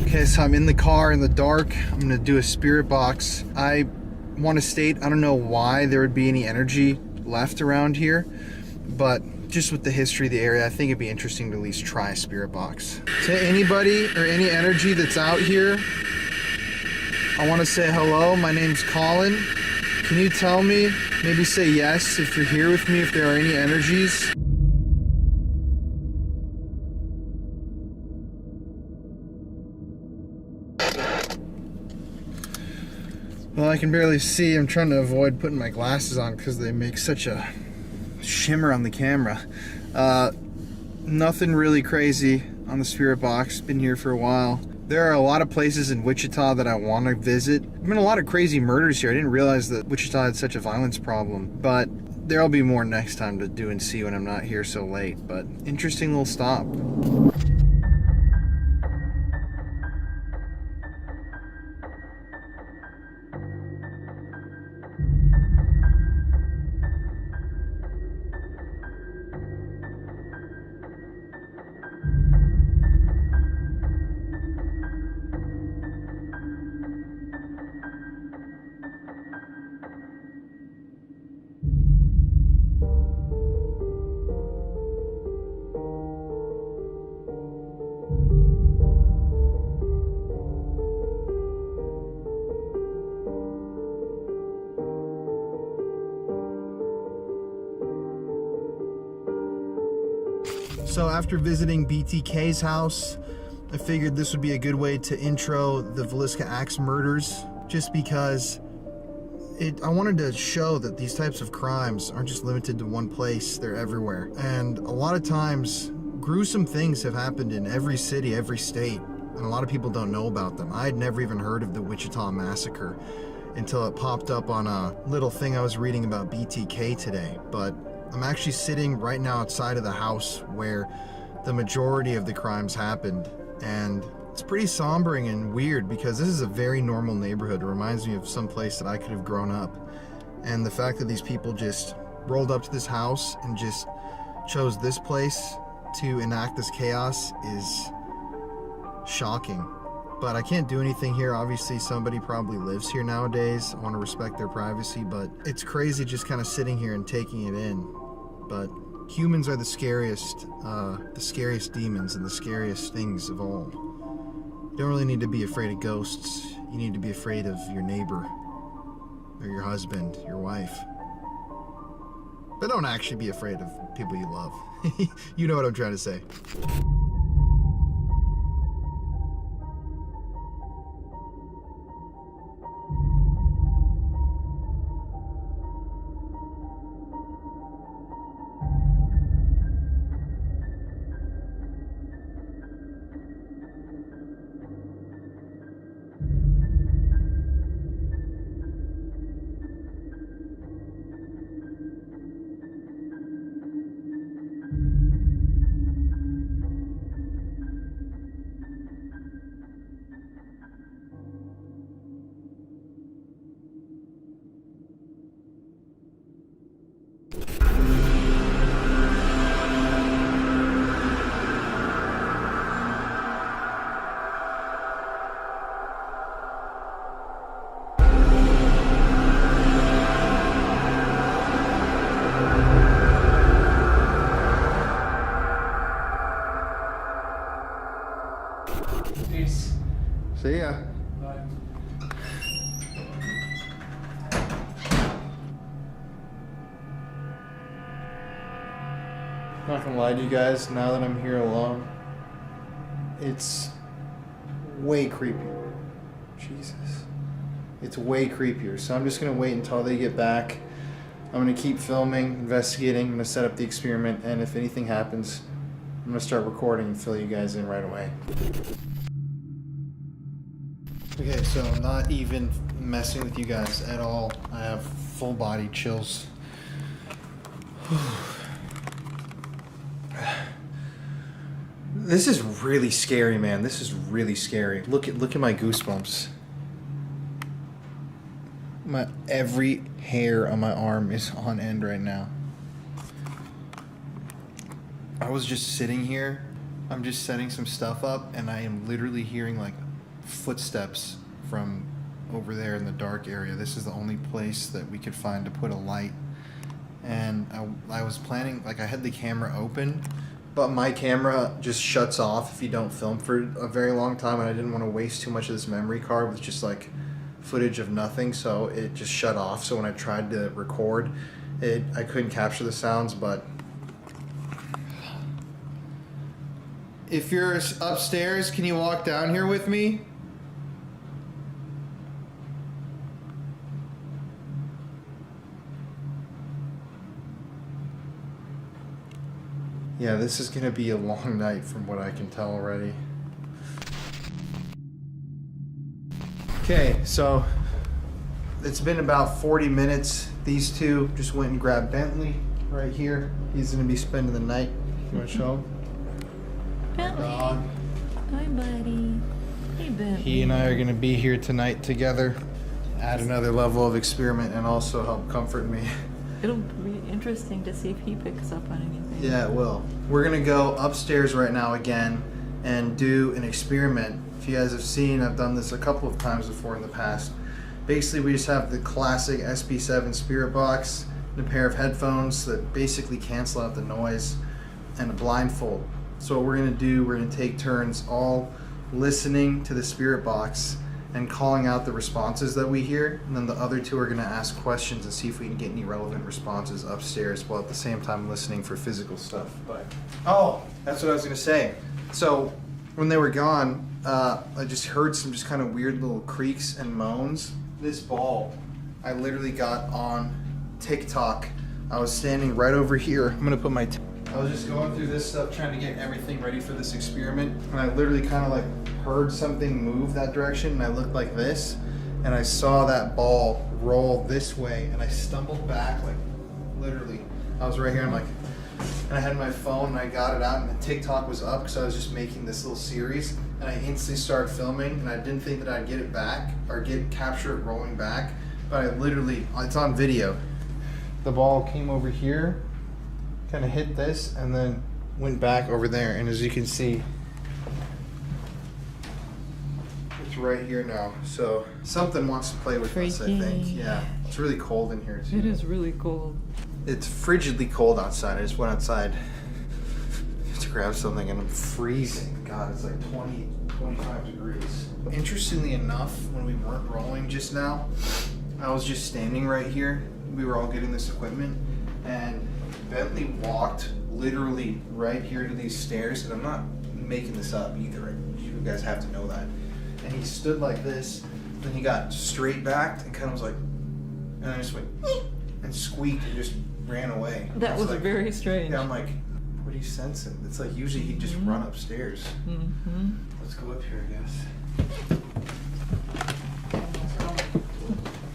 Okay, so I'm in the car in the dark. I'm gonna do a spirit box. I want to state, I don't know why there would be any energy left around here, but just with the history of the area, I think it'd be interesting to at least try a spirit box. To anybody or any energy that's out here, I want to say hello. My name's Colin. Can you tell me, maybe say yes if you're here with me, if there are any energies? Well, I can barely see. I'm trying to avoid putting my glasses on because they make such a shimmer on the camera. Nothing really crazy on the spirit box. Been here for a while. There are a lot of places in Wichita that I want to visit. There's been a lot of crazy murders here. I didn't realize that Wichita had such a violence problem. But There'll be more next time to do and see when I'm not here so late, but interesting little stop. So after visiting BTK's house, I figured this would be a good way to intro the Villisca axe murders, just because I wanted to show that these types of crimes aren't just limited to one place, they're everywhere. And a lot of times, gruesome things have happened in every city, every state, and a lot of people don't know about them. I had never even heard of the Wichita Massacre until it popped up on a little thing I was reading about BTK today. But I'm actually sitting right now outside of the house where the majority of the crimes happened, and it's pretty sombering and weird because this is a very normal neighborhood. It reminds me of some place that I could have grown up, and the fact that these people just rolled up to this house and just chose this place to enact this chaos is shocking. But I can't do anything here. Obviously somebody probably lives here nowadays. I want to respect their privacy, but it's crazy just kind of sitting here and taking it in. But humans are the scariest demons and the scariest things of all. You don't really need to be afraid of ghosts. You need to be afraid of your neighbor, or your husband, your wife. But don't actually be afraid of people you love. You know what I'm trying to say. Peace. See ya. Bye. Not gonna lie to you guys, now that I'm here alone, it's way creepier. Jesus. It's way creepier. So I'm just gonna wait until they get back. I'm gonna keep filming, investigating, I'm gonna set up the experiment, and if anything happens, I'm gonna start recording and fill you guys in right away. Okay, so I'm not even messing with you guys at all. I have full body chills. This is really scary, man. This is really scary. Look at my goosebumps. Every hair on my arm is on end right now. I was just sitting here. I'm just setting some stuff up, and I am literally hearing like footsteps from over there in the dark area. This is the only place that we could find to put a light. And I was planning, like I had the camera open, but my camera just shuts off if you don't film for a very long time, and I didn't want to waste too much of this memory card with just like footage of nothing, so it just shut off. So when I tried to record it, I couldn't capture the sounds. But if you're upstairs, can you walk down here with me? Yeah, this is gonna be a long night from what I can tell already. Okay, so it's been about 40 minutes These two just went and grabbed Bentley right here. He's gonna be spending the night. You wanna show him? Bentley. Dog. Hi, buddy. Hey, Bentley. He and I are gonna be here tonight together. Add another level of experiment and also help comfort me. It'll be interesting to see if he picks up on anything. Yeah, it will. We're gonna go upstairs right now again and do an experiment. If you guys have seen, I've done this a couple of times before in the past. Basically, we just have the classic SP7 spirit box and a pair of headphones that basically cancel out the noise and a blindfold. So what we're gonna do, we're gonna take turns all listening to the spirit box and calling out the responses that we hear, and then the other two are gonna ask questions and see if we can get any relevant responses upstairs while at the same time listening for physical stuff. But that's what I was gonna say. So when they were gone, I just heard some just kind of weird little creaks and moans. This ball, I literally got on TikTok. I was standing right over here. I'm gonna put my I was just going through this stuff, trying to get everything ready for this experiment, and I literally kind of like heard something move that direction, and I looked like this, and I saw that ball roll this way, and I stumbled back, like literally. I was right here, and I had my phone, and I got it out, and the TikTok was up because I was just making this little series, and I instantly started filming, and I didn't think that I'd get it back or capture it rolling back, but I literally, it's on video. The ball came over here, kind of hit this, and then went back over there, and as you can see, it's right here now. So something wants to play with us, I think. Yeah, it's really cold in here too. It is really cold. It's frigidly cold outside. I just went outside to grab something, and I'm freezing. God, it's like 20, 25 degrees. Interestingly enough, when we weren't rolling just now, I was just standing right here. We were all getting this equipment, and Bentley walked literally right here to these stairs, and I'm not making this up either. You guys have to know that. And he stood like this, then he got straight backed and kind of was like, and I just went and squeaked and just ran away. That was like, very strange. Yeah, I'm like, what are you sensing? It's like usually he'd just run upstairs. Mm-hmm. Let's go up here, I guess.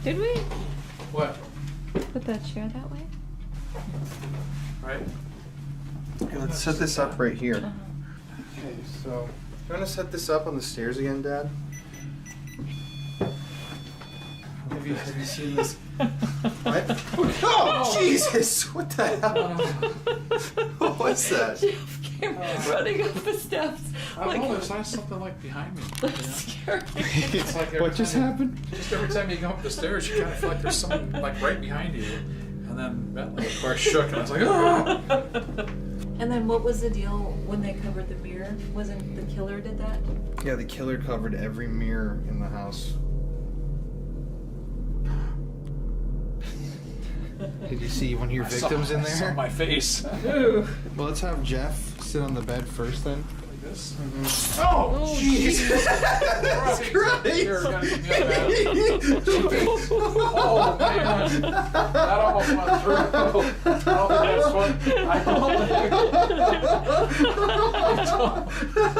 Did we What? put that chair that way? Right? Okay, let's set this up right here. Uh-huh. Okay, so you want to set this up on the stairs again, Dad? Have you seen this? What? Oh, Jesus! What the hell? What's that? Jeff came running up the steps. I don't know, there's not something like behind me. You know? Scary. It's like every What just time happened? Just every time you go up the stairs, you kind of feel like there's someone like right behind you. And then Bentley, of course, shook, and I was like, oh! And then what was the deal when they covered the mirror? Wasn't the killer did that? Yeah, the killer covered every mirror in the house. Did you see one of your victims in I saw there? my face. Well, let's have Jeff sit on the bed first then. Like this. Oh, jeez! You're gonna get me up, man. Oh, man. That almost went through.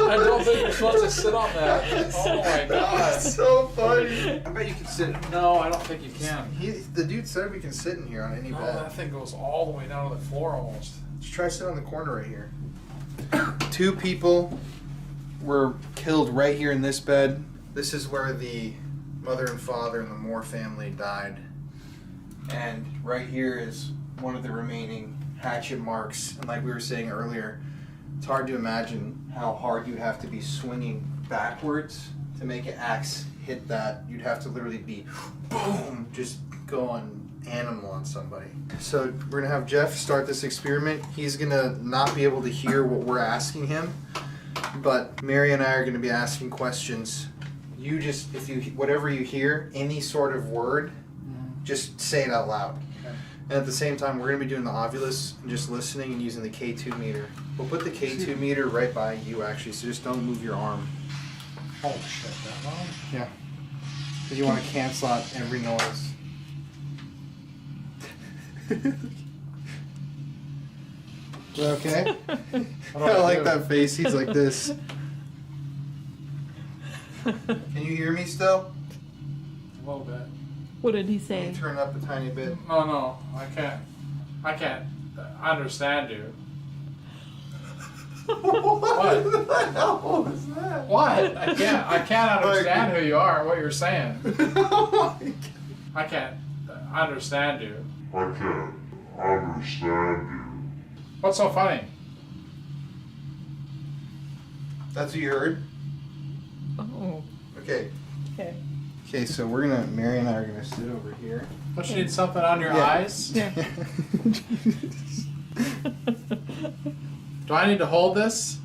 I don't think you're supposed to sit on that. Oh my god. That's so funny. I bet you can sit. No, I don't think you can. The dude said we can sit in here on any No, bed. that thing goes all the way down to the floor almost. Just try sit on the corner right here. 2 people were killed right here in this bed. This is where the mother and father and the Moore family died. And right here is one of the remaining hatchet marks. And like we were saying earlier, it's hard to imagine how hard you have to be swinging backwards to make an axe hit that. You'd have to literally be boom, just going animal on somebody. So we're gonna have Jeff start this experiment. He's gonna not be able to hear what we're asking him, but Mary and I are gonna be asking questions. You just, whatever you hear, any sort of word, just say it out loud. Okay. And at the same time, we're gonna be doing the ovulus and just listening and using the K2 meter. We'll put the K2 meter right by you actually, so just don't move your arm. Oh shit, that loud? Yeah. Because you want to cancel out every noise. Okay? I like that face. He's like this. Can you hear me still? A little bit. What did he Can say? you turn up a tiny bit? No, I can't. I can't understand you. What? What the hell was that? What? I can't understand who you are, what you're saying. I can't understand you. I can't understand you. What's so funny? That's what you heard? Oh. Okay. Okay. Okay, so Mary and I are gonna sit over here. Don't you need something on your Yeah. eyes? Yeah. Do I need to hold this?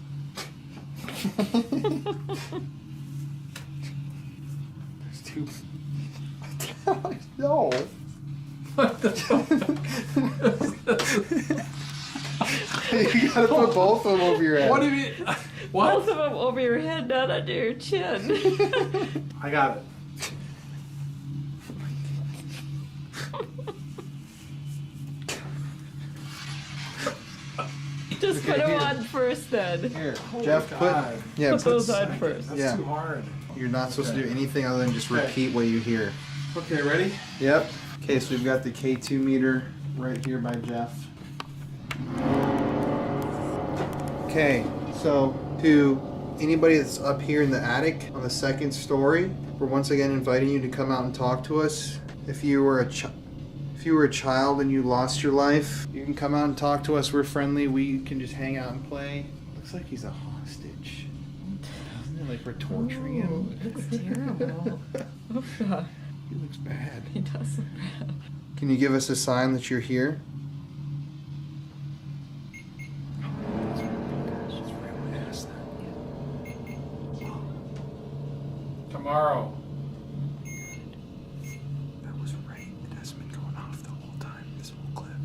There's two. No. What the fuck? You gotta put both of them over your head. What do you mean? Both What? of them over your head, not under your chin. I got it. Just Okay, put them here. on first then. Here, Holy Jeff, God. Put those on first. That's Yeah. too hard. You're not supposed to Okay. do anything other than just Okay. repeat what you hear. Okay, ready? Yep. Okay, so we've got the K2 meter right here by Jeff. Okay, so to anybody that's up here in the attic on the second story, we're once again inviting you to come out and talk to us. If you were a child and you lost your life, you can come out and talk to us. We're friendly. We can just hang out and play. Looks like he's a hostage. Doesn't it? Like we're torturing him. That's terrible. Oh God. He looks bad. He does look bad. Can you give us a sign that you're here? Tomorrow. That was right. It hasn't been going off the whole time, this whole clip.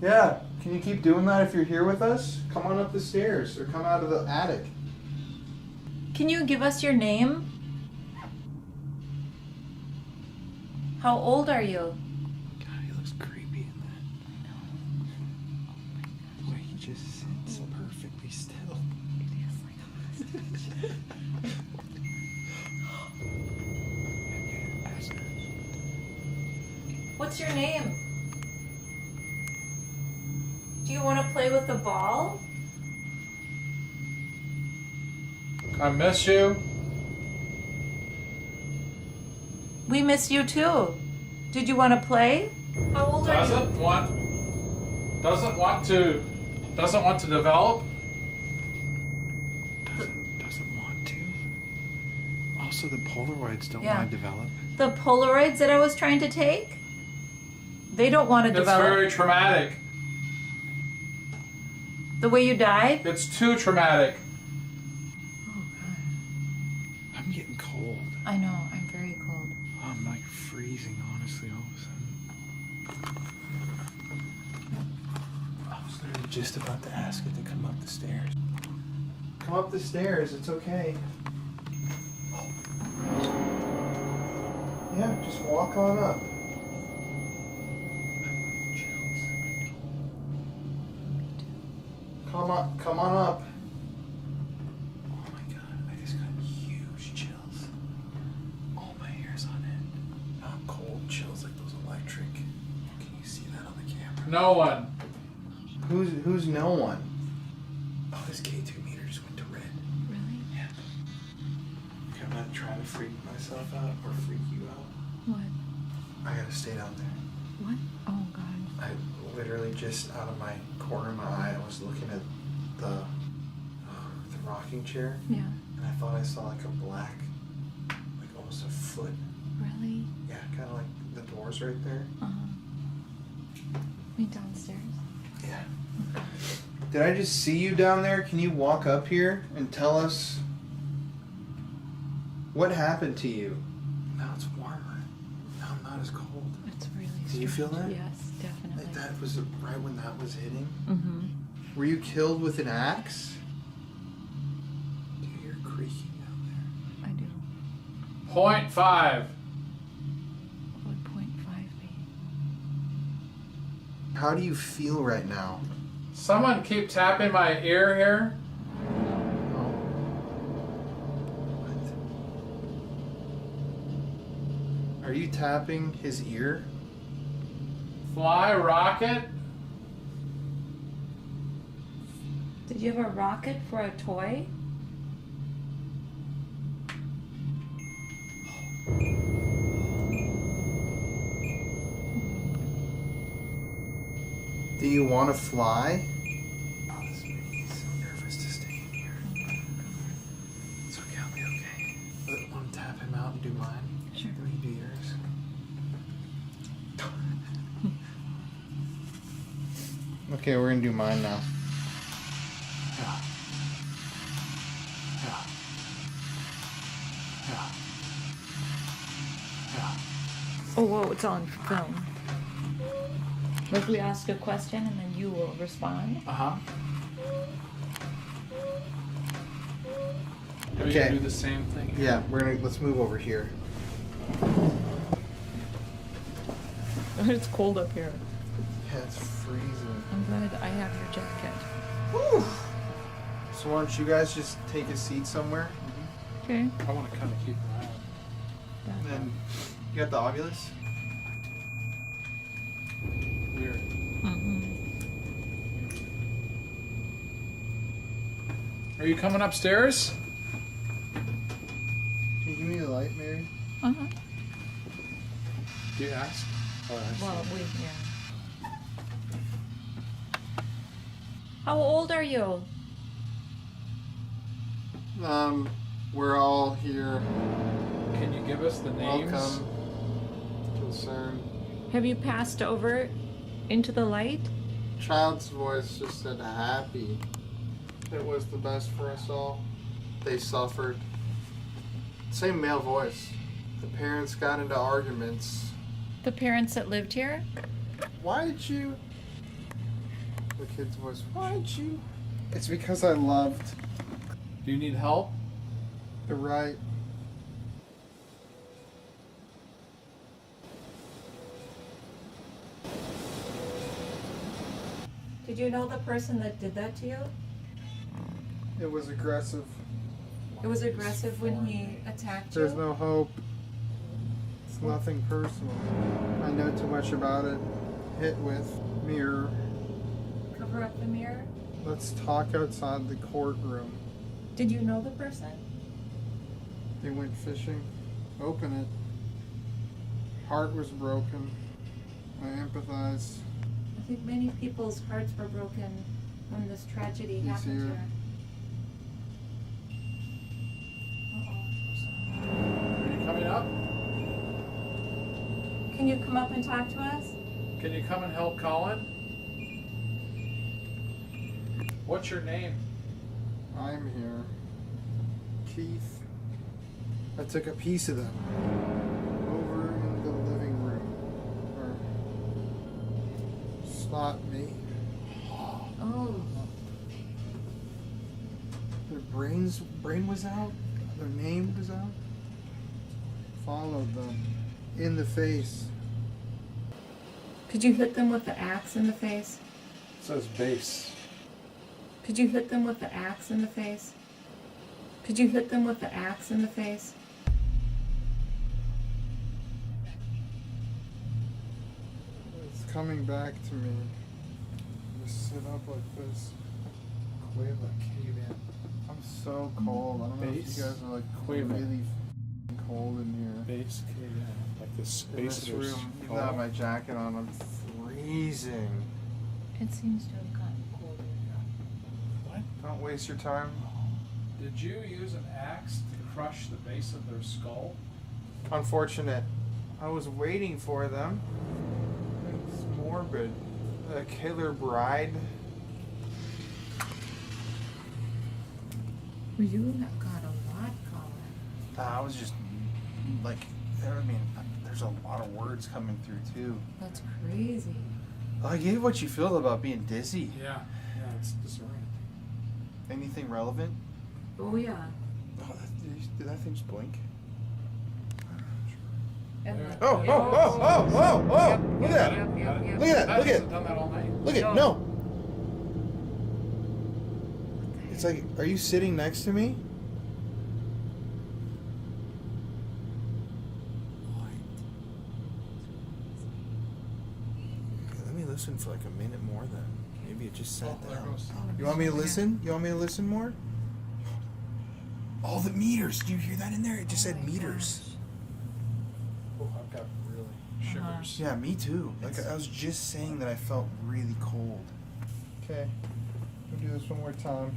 Yeah. Can you keep doing that if you're here with us? Come on up the stairs or come out of the attic. Can you give us your name? How old are you? God, he looks creepy in that. The way he just sits so perfectly still. What's your name? Do you want to play with the ball? I miss you. We miss you too. Did you want to play? How old are you? Doesn't want to develop. Doesn't want to. Also, the Polaroids don't Yeah. want to develop. The Polaroids that I was trying to take? They don't want to It's develop. very traumatic. The way you died? It's too traumatic. I'm getting cold. I know, I'm very cold. I'm like freezing, honestly, all of a sudden. I was literally just about to ask it to come up the stairs. Come up the stairs, it's okay. Yeah, just walk on up. Come on up. Oh my god, I just got huge chills. All my hair's on end. Not cold chills like those electric. Can you see that on the camera? No one. Who's no one? Oh, this K2 meter just went to red. Really? Yeah. Okay, I'm not trying to freak myself out or freak you out. What? I gotta stay down there. What? Oh God. I literally just out of my corner of my eye, I was looking at the rocking chair, Yeah. and I thought I saw like a black, like almost a foot. Really? Yeah, kind of like the doors right there. Me downstairs. Yeah. Did I just see you down there? Can you walk up here and tell us what happened to you? Now it's warmer. Now I'm not as cold. It's really Do you feel strange. that? Yes, definitely. Like that was right when that was hitting. Mm-hmm. Were you killed with an axe? Do you hear creaking down there? I do. 0.5. What would 0.5 be? How do you feel right now? Someone keep tapping my ear here. Are you tapping his ear? Fly, rocket. Did you have a rocket for a toy? Do you want to fly? Oh, this makes me so nervous to stay in here. It's okay, I'll be okay. Want to tap him out and do mine? Sure. Do you do yours? Okay, we're gonna do mine now. Yeah. Yeah. Yeah. Yeah. Oh, whoa, it's on film. Like we ask a question and then you will respond. Uh-huh. Are you Okay. gonna do the same thing? Yeah, let's move over here. It's cold up here. Yeah, it's freezing. I'm glad I have your jacket. Whew. So why don't you guys just take a seat somewhere? Okay. I want to kind of keep an eye on And then you got the Ovilus? it. Weird. Are you coming upstairs? Can you give me the light, Mary? Uh-huh. Do you ask? Oh, I see. Well, yeah. How old are you? We're all here. Can you give us the names? Welcome. Concern. Have you passed over into the light? Child's voice just said happy. It was the best for us all. They suffered. Same male voice. The parents got into arguments. The parents that lived here? Why did you? The kid's voice. Why did you? It's because I loved Do you need help? the right. Did you know the person that did that to you? It was aggressive. It was aggressive when he attacked you? There's no hope. It's nothing personal. I know too much about it. Hit with mirror. Cover up the mirror? Let's talk outside the courtroom. Did you know the person? They went fishing. Open it. Heart was broken. I empathize. I think many people's hearts were broken when this tragedy He's happened here. here. Are you coming up? Can you come up and talk to us? Can you come and help Colin? What's your name? I'm here. Keith. I took a piece of them. Over in the living room. Or it's not me. Oh. Their brain was out. Their name was out. Followed them. In the face. Could you hit them with the axe in the face? It says base. Could you hit them with the axe in the face? Could you hit them with the axe in the face? It's coming back to me. Just sit up like this. Cueva cave in. I'm so cold. I don't know if Base? you guys are like Cueva. really f***ing cold in here. Base, okay, yeah. Like this In space this room, even though I have my jacket on, I'm freezing. It seems to have gotten colder. What? Don't waste your time. Did you use an axe to crush the base of their skull? Unfortunate. I was waiting for them. It's morbid. A killer bride. Well, you have got a lot, Colin. I was just like, I mean, there's a lot of words coming through too. That's crazy. I get what you feel about being dizzy. Yeah, it's disorienting. Anything relevant? Oh yeah. Oh, did that thing just blink? And Yeah. the- Oh, yeah. oh, look at that. Yep, yep, yep. Look at that, look at Hasn't it. done that all night. Look at No. no. It's like, are you sitting next to me? listen for like a minute more then. Maybe it just sat Oh, there down. goes. You want me to listen? You want me to listen more? All the meters. Do you hear that in there? It just said meters. Oh, I've got really shivers. Yeah, me too. Like I was just saying that I felt really cold. Okay, we'll do this one more time.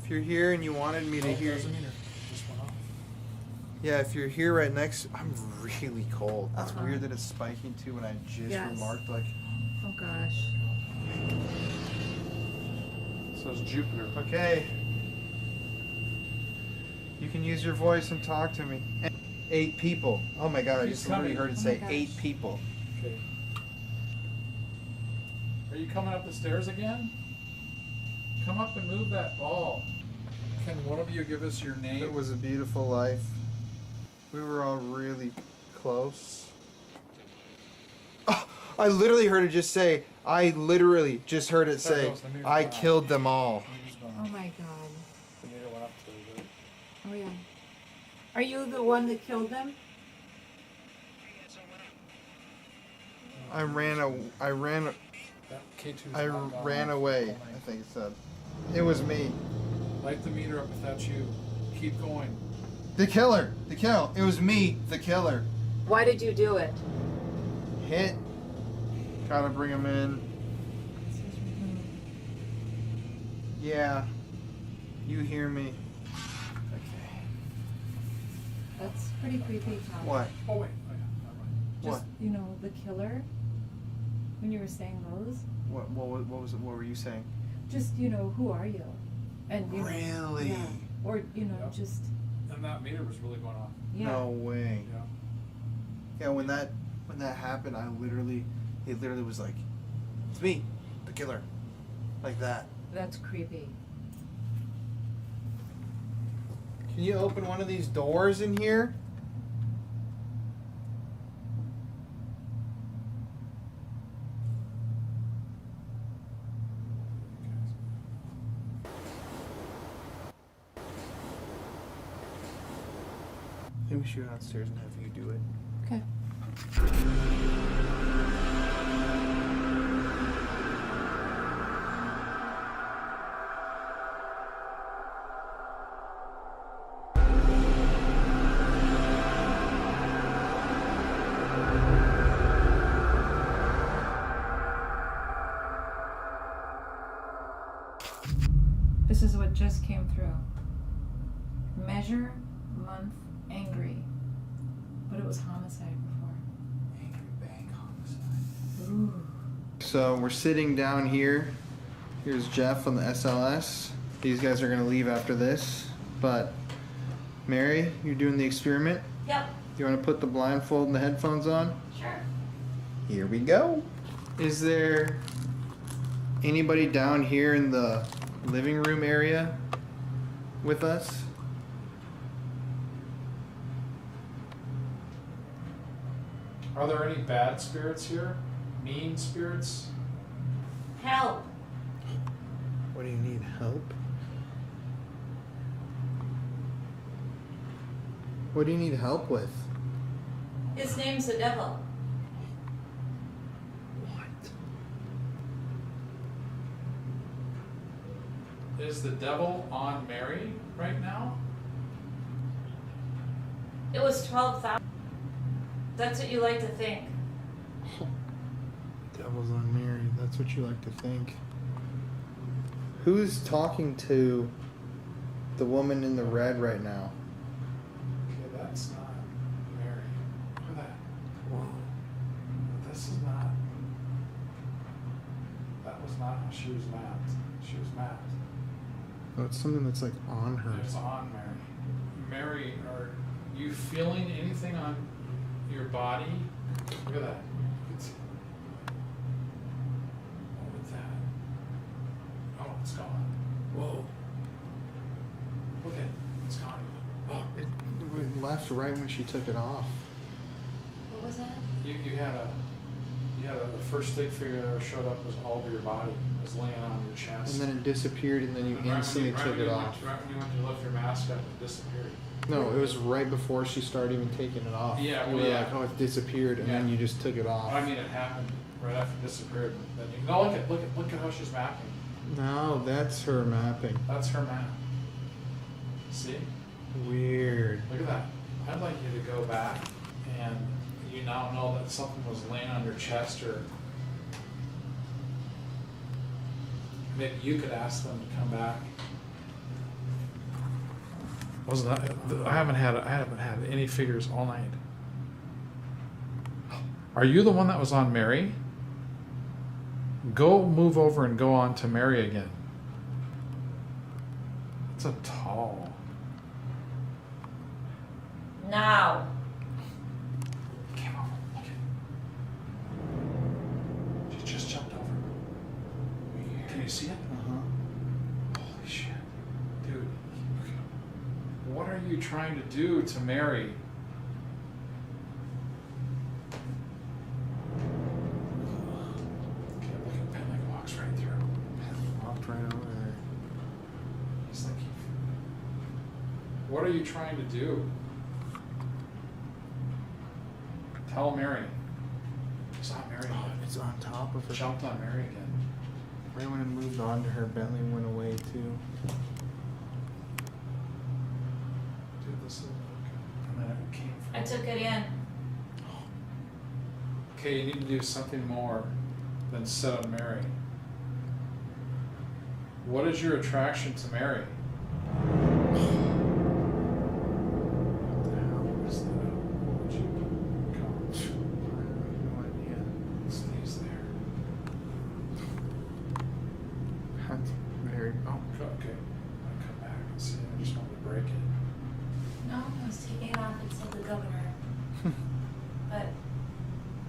If you're here and you wanted me to hear, Doesn't meter. Just went off. yeah, if you're here right next, I'm really cold. That's Uh-huh. weird that it's spiking too. When I just Yes. remarked like, Oh gosh. It says Jupiter. okay, you can use your voice and talk to me. 8 people. Oh my god, I He's just literally coming. heard it Oh say my gosh. 8 people. Okay. Are you coming up the stairs again? Come up and move that ball. Can one of you give us your name? It was a beautiful life. We were all really close. Oh, I literally heard it just say, I literally just heard it There say, goes the meter. I killed them all. Meter's gone. Oh my god. The meter went up a little bit. Oh yeah. Are you the one that killed them? I ran That K2's not gone. away, Oh my- I think it said. It was me. Light the meter up if that's you. Keep going. The killer. It was me, the killer. Why did you do it? Hit. Gotta bring him in. Yeah. You hear me. Okay. That's pretty creepy, Tom. What? Oh wait. Oh, yeah. Never mind. Just, What? you know, the killer. When you were saying those. What was it? What were you saying? Just, you know, who are you? And you know, Really? yeah. Or, you know, Yeah. just And that meter was really going off. yeah. No way. Yeah. Yeah, when that happened, it literally was like, it's me, the killer, like that. That's creepy. Can you open one of these doors in here? Maybe we should go downstairs and have you do it. Okay. This is what just came through. Measure, month, angry. But it was homicide before. Angry bank homicide. Ooh. So we're sitting down here. Here's Jeff on the SLS. These guys are gonna leave after this. But Mary, you're doing the experiment. Yep, You wanna put the blindfold and the headphones on? sure. Here we go. Is there anybody down here in the living room area with us? Are there any bad spirits here? Mean spirits? Help. What do you need help? What do you need help with? His name's the devil. What? Is the devil on Mary right now? It was 12,000. That's what you like to think. Devil's on Mary. That's what you like to think. Who's talking to the woman in the red right now? Okay, that's not Mary. Look at that. Whoa. This is not. That was not how she was mapped. She was mapped. Oh, it's something that's like on her. It's on Mary. Mary, are you feeling anything on your body? Look at that. It's, what was that? Oh, it's gone. Whoa. Look at it. It's gone. Oh, It left right when she took it off. What was that? you had the first stick figure that ever showed up was all over your body. It was laying on your chest. And then it disappeared, and then you And right when instantly right took when it you off. Right when you went to lift your mask up, it disappeared. No, it was right before she started even taking it off. Yeah, You well, were yeah. like, oh, it disappeared, and then Yeah. you just took it off. I mean, it happened right after it disappeared. Then you no, look at how she's mapping. No, that's her mapping. That's her map. See? Weird. Look at that. I'd like you to go back and you now know that something was laying on your chest, or maybe you could ask them to come back. Wasn't that? I haven't had any figures all night. Are you the one that was on Mary? Go move over and go on to Mary again. It's a tall. Now. Came over. Look at. She just jumped over. Can you see it? Holy shit. Dude. What are you trying to do to Mary? Okay, look at Ben, like walks right through. Walked right over there. He's like, what are you trying to do? Tell Mary. It's on Mary again. It's on top of her. Jumped on Mary again. Right when it moved on to her, Bentley went away too. Dude, this is and then it came from. I took it in. Okay, you need to do something more than sit on Mary. What is your attraction to Mary? What the hell is that? What would you go? No idea. It stays there. That's very. Oh, Okay. I'll come back and see. I just wanted to break it. No, I was taking it off and said the governor. But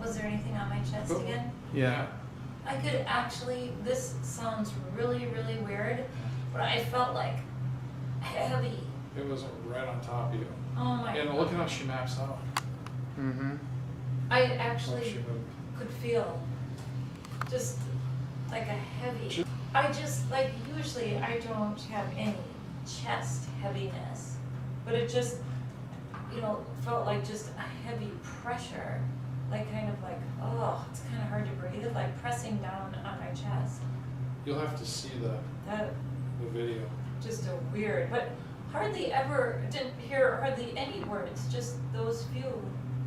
was there anything on my chest Oh. again? Yeah. I could actually, this sounds really, really weird, but I felt like heavy. It was right on top of you. Oh my And God. look at how she maps out. mm-hmm. I How actually she moved. could feel just like a heavy. I just, like, usually I don't have any chest heaviness, but it just, you know, felt like just a heavy pressure. Like, kind of like, oh, it's kind of hard to breathe. It's like pressing down on my chest. You'll have to see That the video. just a weird, but hardly ever, didn't hear hardly any words, just those few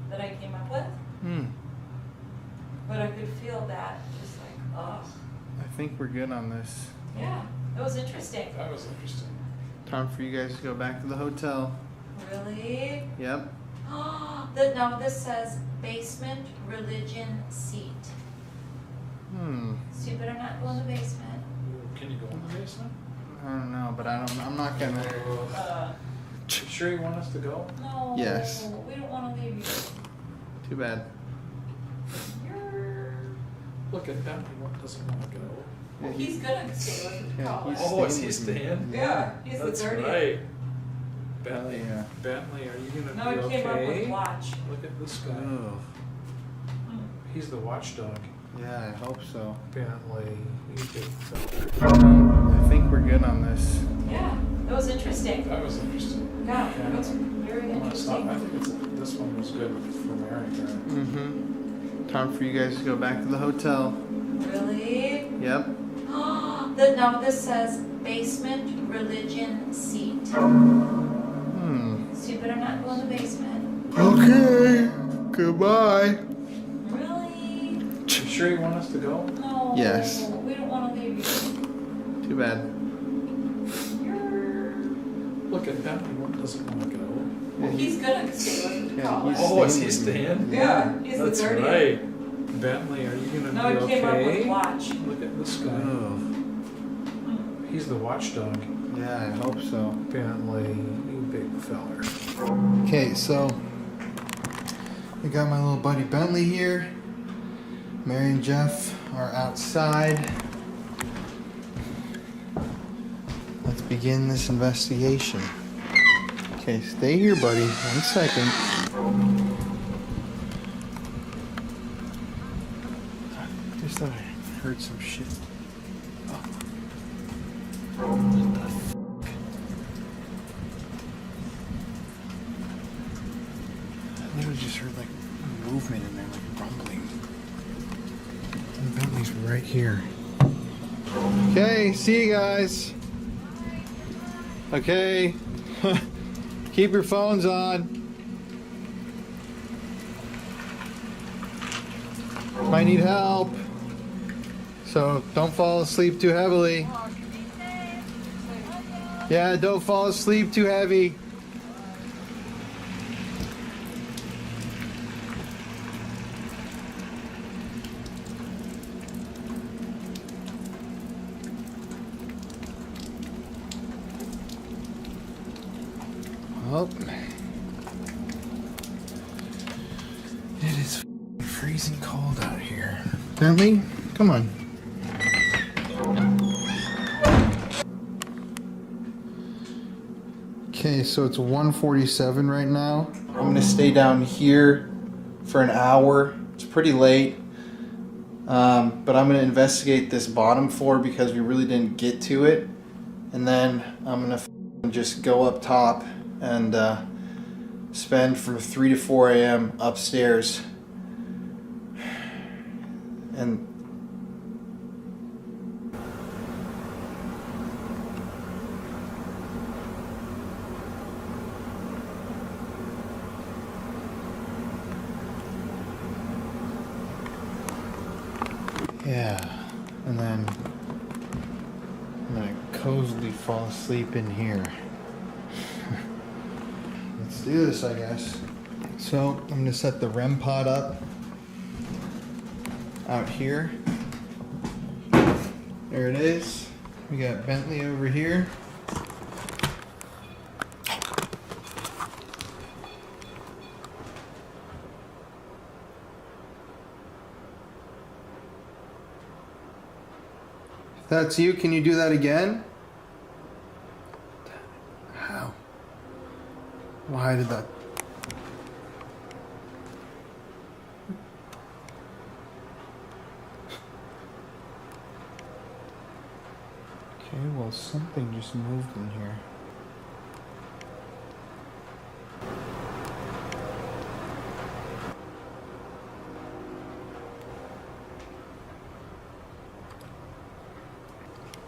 that I came up with. Hmm. But I could feel that, just like, oh, I think we're good on this. yeah, it was interesting. That was interesting. Time for you guys to go back to the hotel. Really? Yep. Now this says basement religion seat. Stupid, I'm not going to the basement. Can you go in the basement? I don't know, but I'm not gonna. You sure you want us to go? No. Yes. We don't want to leave you. Too bad. Look at Bentley. What doesn't want to go? Yeah, He's gonna stay with the Yeah, college. he's Oh, is he staying with me. staying? Yeah, he's That's the guardian. right. Bentley, Yeah. Bentley, are you gonna No, be he came up with okay? watch. Look at this guy. Oh. He's the watchdog. Yeah, I hope so. Bentley, you big fella. I think we're good on this. Yeah, it was interesting. That was interesting. Yeah, it was very I'm gonna stop. I interesting. think this one was good for Mary. Right? Mm-hmm. Time for you guys to go back to the hotel. Really? Yep. Now this says basement religion seat. Stupid, I'm not going to the basement. Okay. Goodbye. Really? You sure you want us to go? No. Yes. We don't want to leave you. Too bad. Look at Bentley. What doesn't want to go? Yeah, He's gonna stay with the Yeah, college. he's Oh, is he with me. staying? Yeah, he's That's the guardian. right. Bentley, are you gonna No, be he okay? came up with watch. Look at this guy. Oh. He's the watchdog. Yeah, I hope so. Bentley, you big feller. Okay, so I got my little buddy Bentley here. Mary and Jeff are outside. Let's begin this investigation. Okay, stay here, buddy. 1 second. Just thought I heard some shit. What the f***? I literally just heard like movement in there, like rumbling. Bentley's right here. Okay, see you guys. Okay. Keep your phones on. Might need help. So don't fall asleep too heavily. Yeah, don't fall asleep too heavy. Oh. It is freezing cold out here. Bentley, come on. Okay, so it's 1:47 right now. I'm gonna stay down here for an hour. It's pretty late. But I'm gonna investigate this bottom floor because we really didn't get to it. And then I'm gonna just go up top and spend from 3 to 4 a.m. upstairs. And yeah, and then I'm gonna cozily fall asleep in here. Let's do this, I guess. So I'm gonna set the REM pod up out here. There it is. We got Bentley over here. If that's you, can you do that again? How? Why did that? Okay, well, something just moved in here.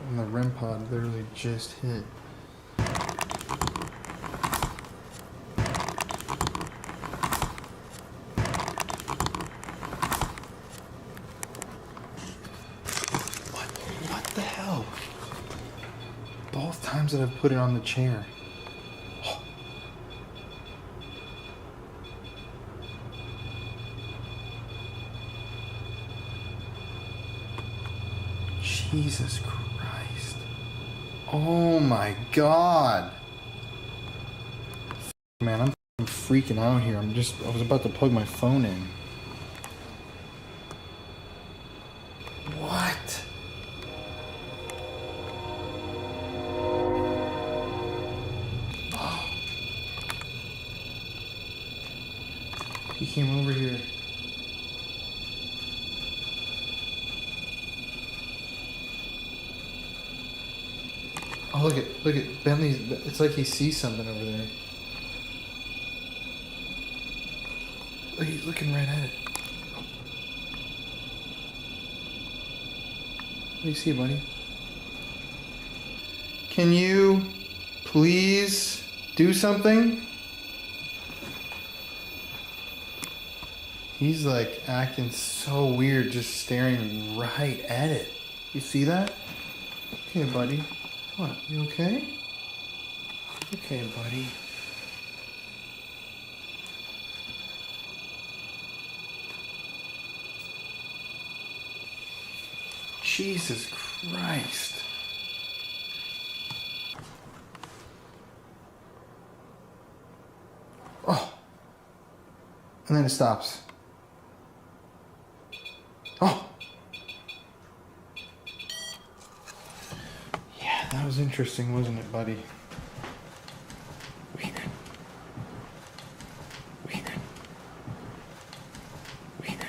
And the REM pod literally just hit. What the hell? Both times that I've put it on the chair. Oh. Jesus Christ. Oh my God. Man, I'm freaking out here. I was about to plug my phone in. What? Oh. He came over here. Oh, look at Bentley's. It's like he sees something over there. Look, he's looking right at it. What do you see, buddy? Can you please do something? He's like acting so weird, just staring right at it. You see that? Okay, buddy. What? You okay? Okay, buddy. Jesus Christ. Oh. And then it stops. Oh. Yeah, that was interesting, wasn't it, buddy? Weird. Weird. Weird.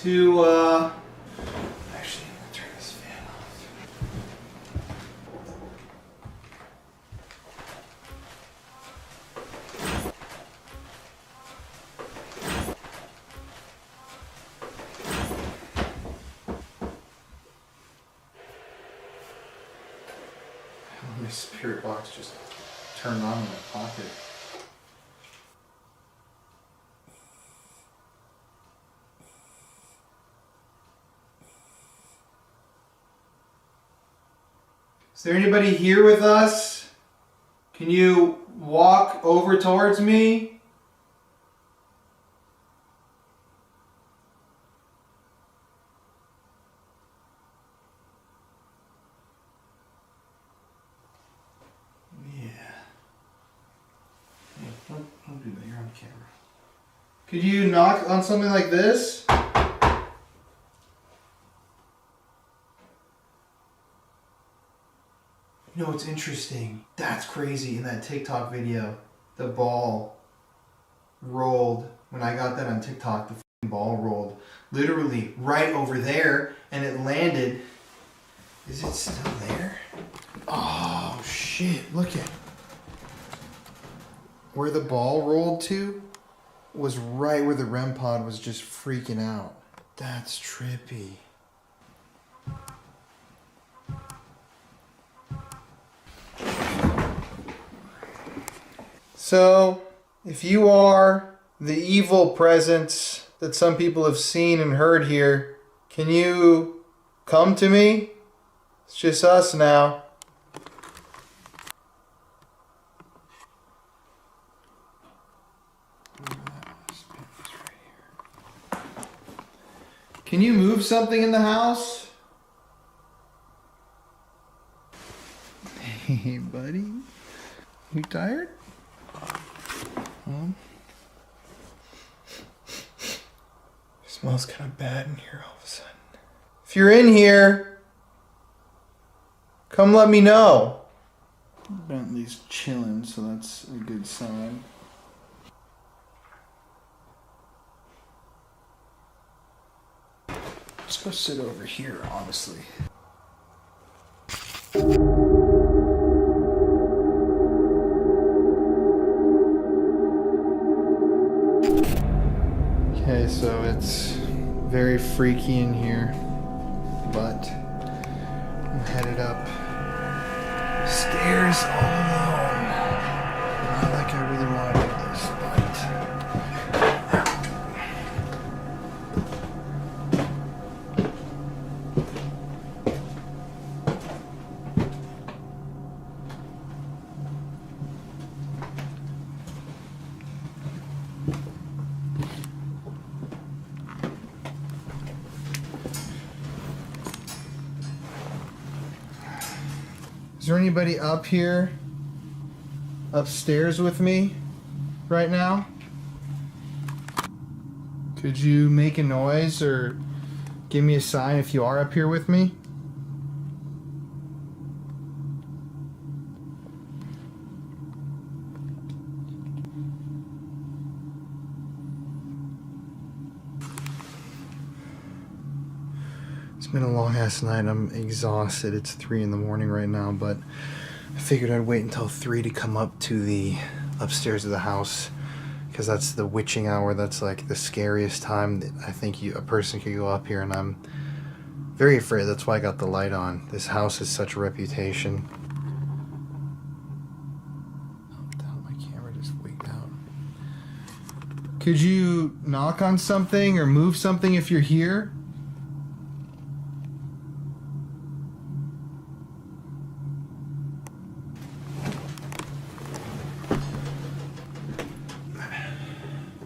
to actually, I'm gonna turn this fan off. My spirit box just turned on in my pocket. Is there anybody here with us? Can you walk over towards me? Yeah. Hey, don't do that. You're on camera. Could you knock on something like this? You know what's interesting? That's crazy. In that TikTok video, the ball rolled. When I got that on TikTok, the f***ing ball rolled literally right over there and it landed. Is it still there? Oh shit, look at where the ball rolled to was right where the REM pod was just freaking out. That's trippy. So, if you are the evil presence that some people have seen and heard here, can you come to me? It's just us now. Can you move something in the house? Hey, buddy. You tired? Smells kind of bad in here all of a sudden. If you're in here, come let me know. Bentley's chilling, so that's a good sign. Let's go sit over here, honestly. Okay, so it's very freaky in here, but I'm headed up stairs all alone. Not like I really want to do this, but is there anybody up here, upstairs with me right now? Could you make a noise or give me a sign if you are up here with me? It's been a long ass night. I'm exhausted. It's 3 in the morning right now, but I figured I'd wait until 3 to come up to the upstairs of the house, because that's the witching hour. That's like the scariest time that I think a person could go up here, and I'm very afraid. That's why I got the light on. This house has such a reputation. Oh, the hell, my camera just wigged out. Could you knock on something or move something if you're here?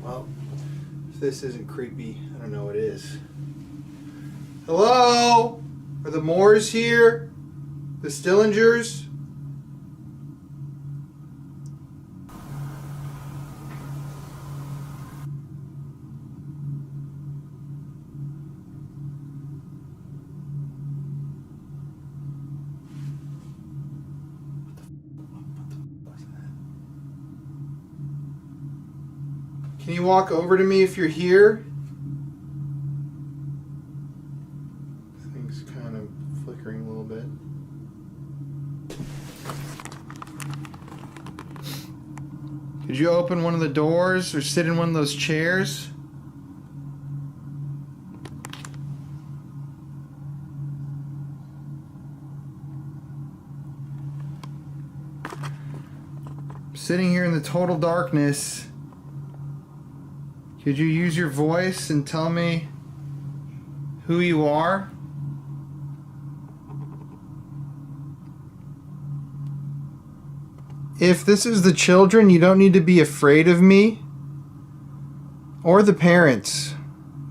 Well, if this isn't creepy, I don't know what is. Hello? Are the Moores here? The Stillingers? Can you walk over to me if you're here? you open one of the doors or sit in one of those chairs? Sitting here in the total darkness, could you use your voice and tell me who you are? If this is the children, you don't need to be afraid of me or the parents,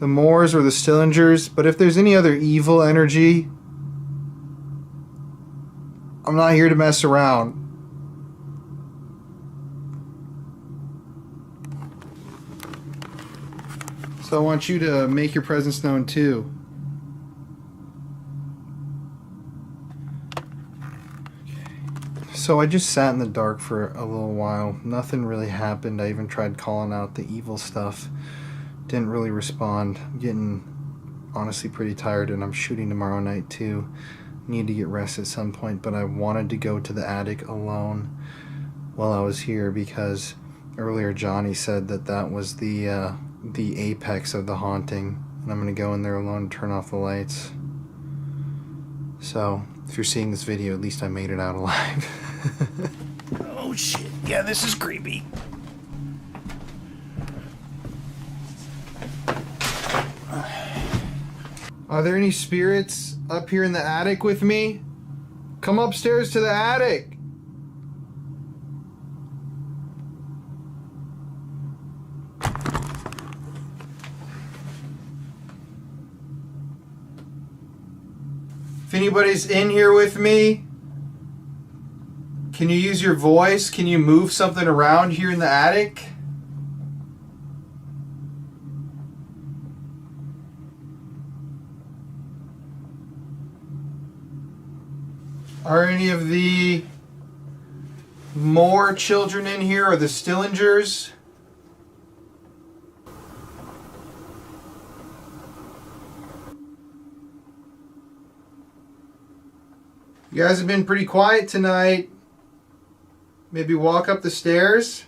the Moores or the Stillingers, but if there's any other evil energy, I'm not here to mess around. So I want you to make your presence known too. So I just sat in the dark for a little while. Nothing really happened. I even tried calling out the evil stuff. Didn't really respond. I'm getting honestly pretty tired, and I'm shooting tomorrow night too. Need to get rest at some point, but I wanted to go to the attic alone while I was here because earlier Johnny said that that was the apex of the haunting, and I'm gonna go in there alone and turn off the lights. So if you're seeing this video, at least I made it out alive. Oh shit, yeah, this is creepy. Are there any spirits up here in the attic with me? Come upstairs to the attic. If anybody's in here with me, can you use your voice? Can you move something around here in the attic? Are any of the Moore children in here, or the Stillingers? You guys have been pretty quiet tonight. Maybe walk up the stairs?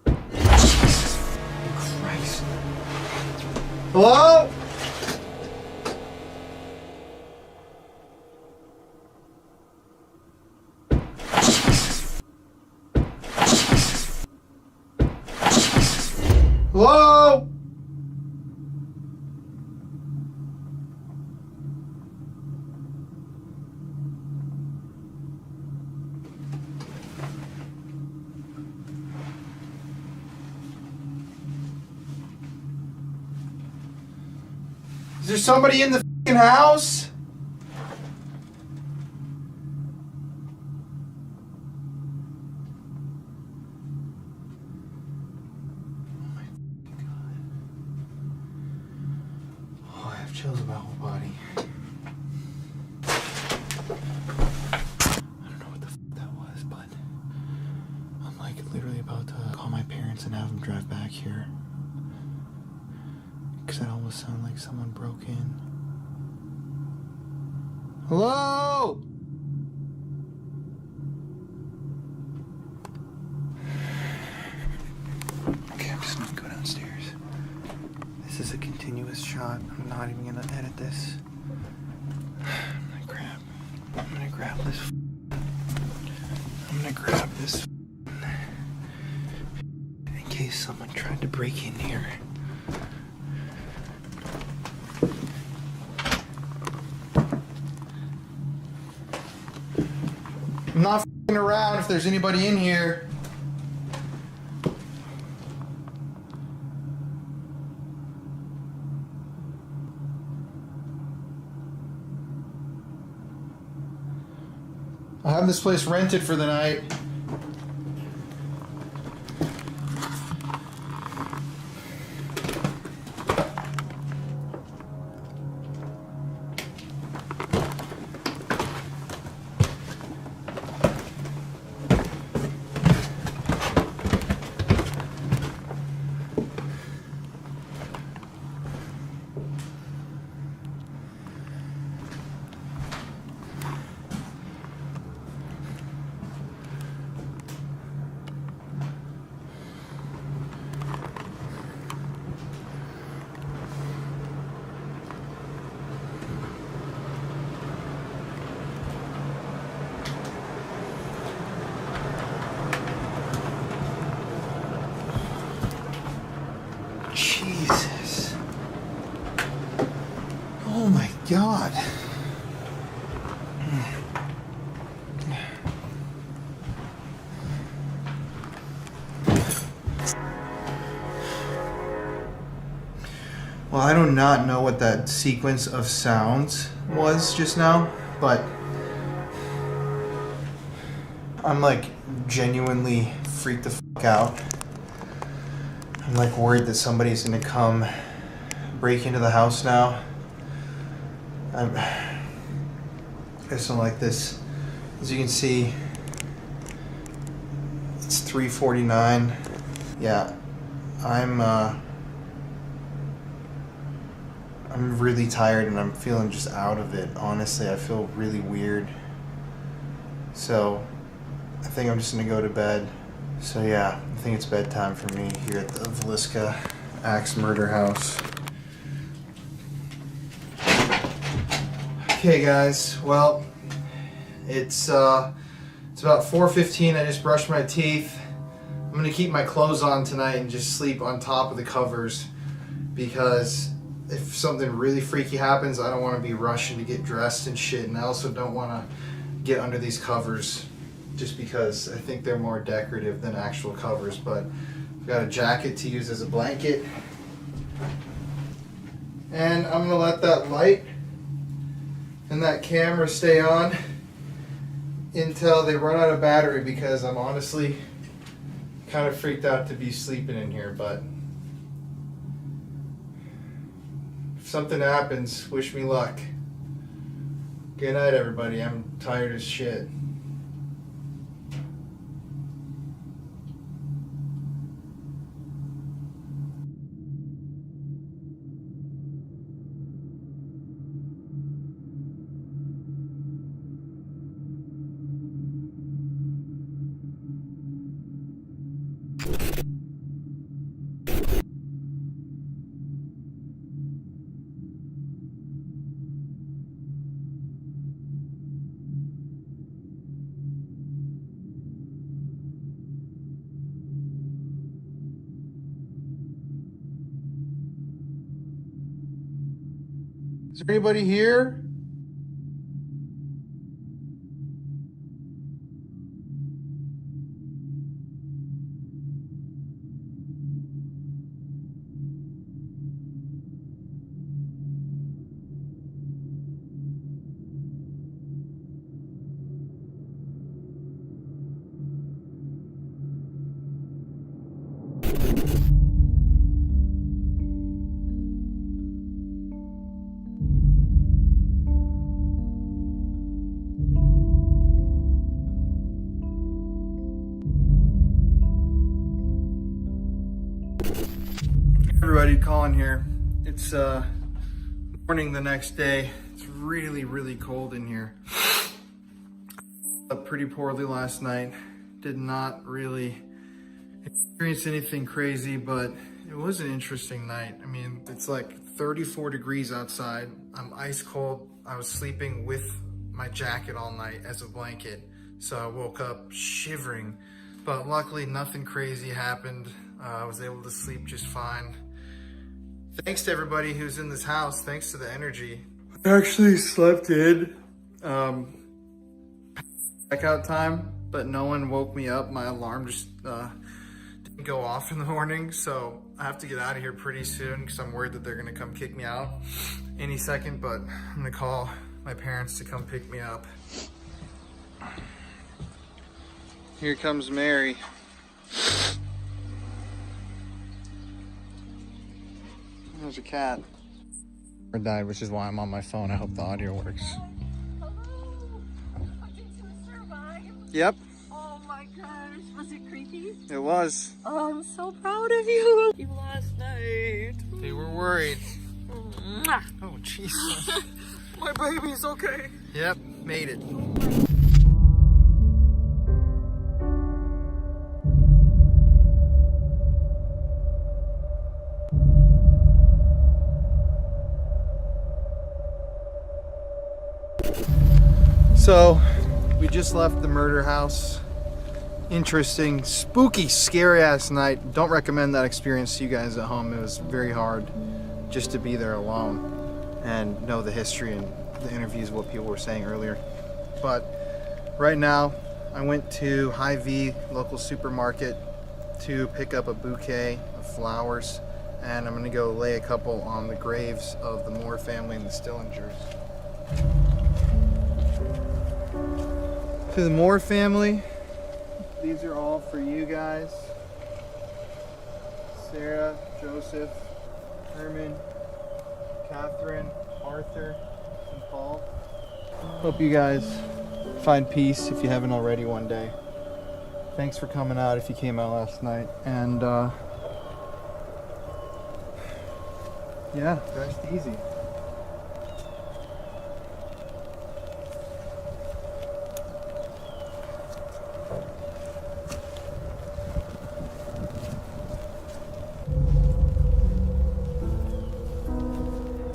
Jesus Christ. Hello? Hello? Is there somebody in the f***ing house? Oh my God. Oh, I have chills in my whole body. I don't know what the f*** that was, but I'm like literally about to call my parents and have them drive back here. Because that almost sounded like someone broke in. Hello? Okay, I'm just gonna go downstairs. This is a continuous shot. I'm not even gonna edit this. I'm gonna grab this. I'm gonna grab this in case someone tried to break in here. I'm not f***ing around if there's anybody in here. I have this place rented for the night. God. Well, I do not know what that sequence of sounds was just now, but I'm like genuinely freaked the fuck out. I'm like worried that somebody's gonna come break into the house now. I just don't like this. As you can see, it's 3:49. Yeah, I'm really tired and I'm feeling just out of it. Honestly, I feel really weird. So I think I'm just gonna go to bed. So yeah, I think it's bedtime for me here at the Villisca Axe Murder House. Okay guys, well, it's about 4:15. I just brushed my teeth. I'm gonna keep my clothes on tonight and just sleep on top of the covers, because if something really freaky happens, I don't want to be rushing to get dressed and shit, and I also don't want to get under these covers just because I think they're more decorative than actual covers. But I've got a jacket to use as a blanket, and I'm gonna let that light and that camera stay on until they run out of battery, because I'm honestly kind of freaked out to be sleeping in here. But if something happens, wish me luck. Good night, everybody. I'm tired as shit. Is there anybody here? Everybody, Colin here. It's morning the next day. It's really, really cold in here. Slept pretty poorly last night. Did not really experience anything crazy, but it was an interesting night. I mean, it's like 34 degrees outside. I'm ice cold. I was sleeping with my jacket all night as a blanket, so I woke up shivering. But luckily, nothing crazy happened. I was able to sleep just fine. Thanks to everybody who's in this house. Thanks to the energy. I actually slept in checkout time, but no one woke me up. My alarm just didn't go off in the morning, so I have to get out of here pretty soon because I'm worried that they're gonna come kick me out any second. But I'm gonna call my parents to come pick me up. Here comes Mary. There's a cat. Or died, which is why I'm on my phone. I hope the audio works. Hello. Did you survive? Yep, Oh my gosh, was it creepy? it was. Oh, I'm so proud of you. You last night. They were worried. Mwah. Oh, Jesus. My baby's okay. Yep, made it. So, we just left the murder house. Interesting, spooky, scary ass night. Don't recommend that experience to you guys at home. It was very hard just to be there alone. and know the history and the interviews, what people were saying earlier. But right now, I went to Hy-Vee local supermarket to pick up a bouquet of flowers, and I'm gonna go lay a couple on the graves of the Moore family and the Stillingers. To the Moore family, these are all for you guys. Sarah, Joseph, Herman, Catherine, Arthur, and Paul. Hope you guys find peace if you haven't already one day. Thanks for coming out if you came out last night. And yeah, rest easy.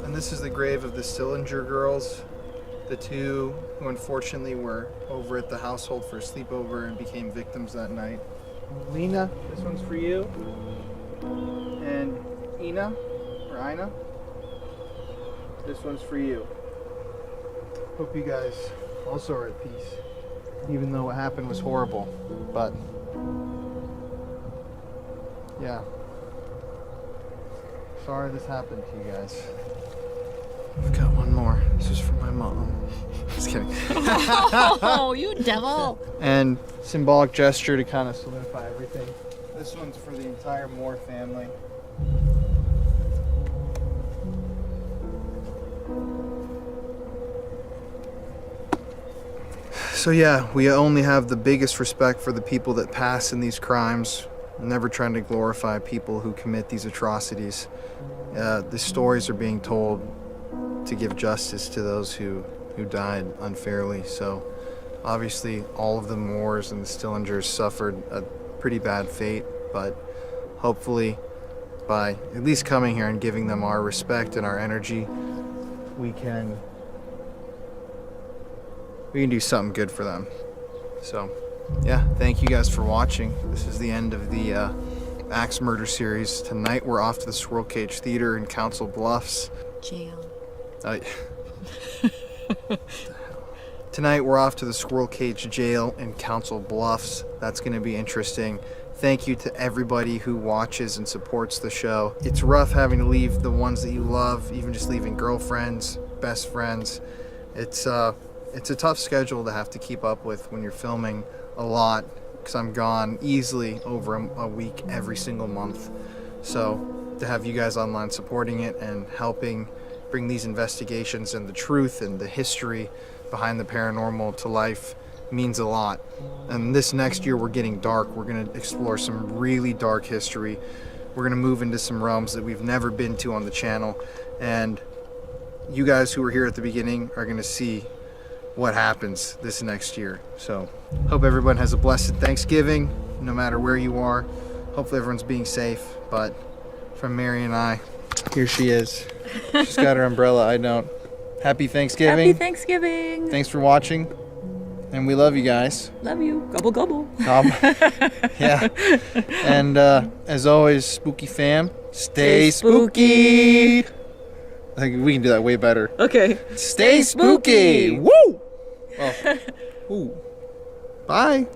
And this is the grave of the Stillinger girls, the two who unfortunately were over at the household for a sleepover and became victims that night. Lena, this one's for you. And Ina, or Ina, this one's for you. Hope you guys also are at peace, even though what happened was horrible. But yeah, sorry this happened to you guys. I've got one more. This is for my mom. Just kidding. Oh, you devil! And symbolic gesture to kind of solidify everything. This one's for the entire Moore family. So yeah, we only have the biggest respect for the people that pass in these crimes, never trying to glorify people who commit these atrocities. The stories are being told to give justice to those who died unfairly. So obviously all of the Moores and the Stillingers suffered a pretty bad fate, but hopefully by at least coming here and giving them our respect and our energy, we can do something good for them. So yeah, thank you guys for watching. This is the end of the Axe Murder series. Tonight we're off to the Squirrel Cage Theater in Council Bluffs. Jail. Tonight we're off to the Squirrel Cage Jail in Council Bluffs. That's going to be interesting. Thank you to everybody who watches and supports the show. It's rough having to leave the ones that you love, even just leaving girlfriends, best friends. It's a tough schedule to have to keep up with when you're filming a lot, because I'm gone easily over a week every single month. So to have you guys online supporting it and helping bring these investigations and the truth and the history behind the paranormal to life means a lot. And this next year we're getting dark. We're going to explore some really dark history. We're going to move into some realms that we've never been to on the channel, and you guys who were here at the beginning are going to see what happens this next year. So hope everyone has a blessed Thanksgiving, no matter where you are. Hopefully everyone's being safe. But from Mary and I, here she is. She's got her umbrella, I don't. Happy Thanksgiving. Happy Thanksgiving. Thanks for watching, and we love you guys. Love you. Gobble gobble. Yeah. And as always, spooky fam, stay spooky. I think we can do that way better. Okay. Stay spooky. Woo! Oh. Ooh. Bye.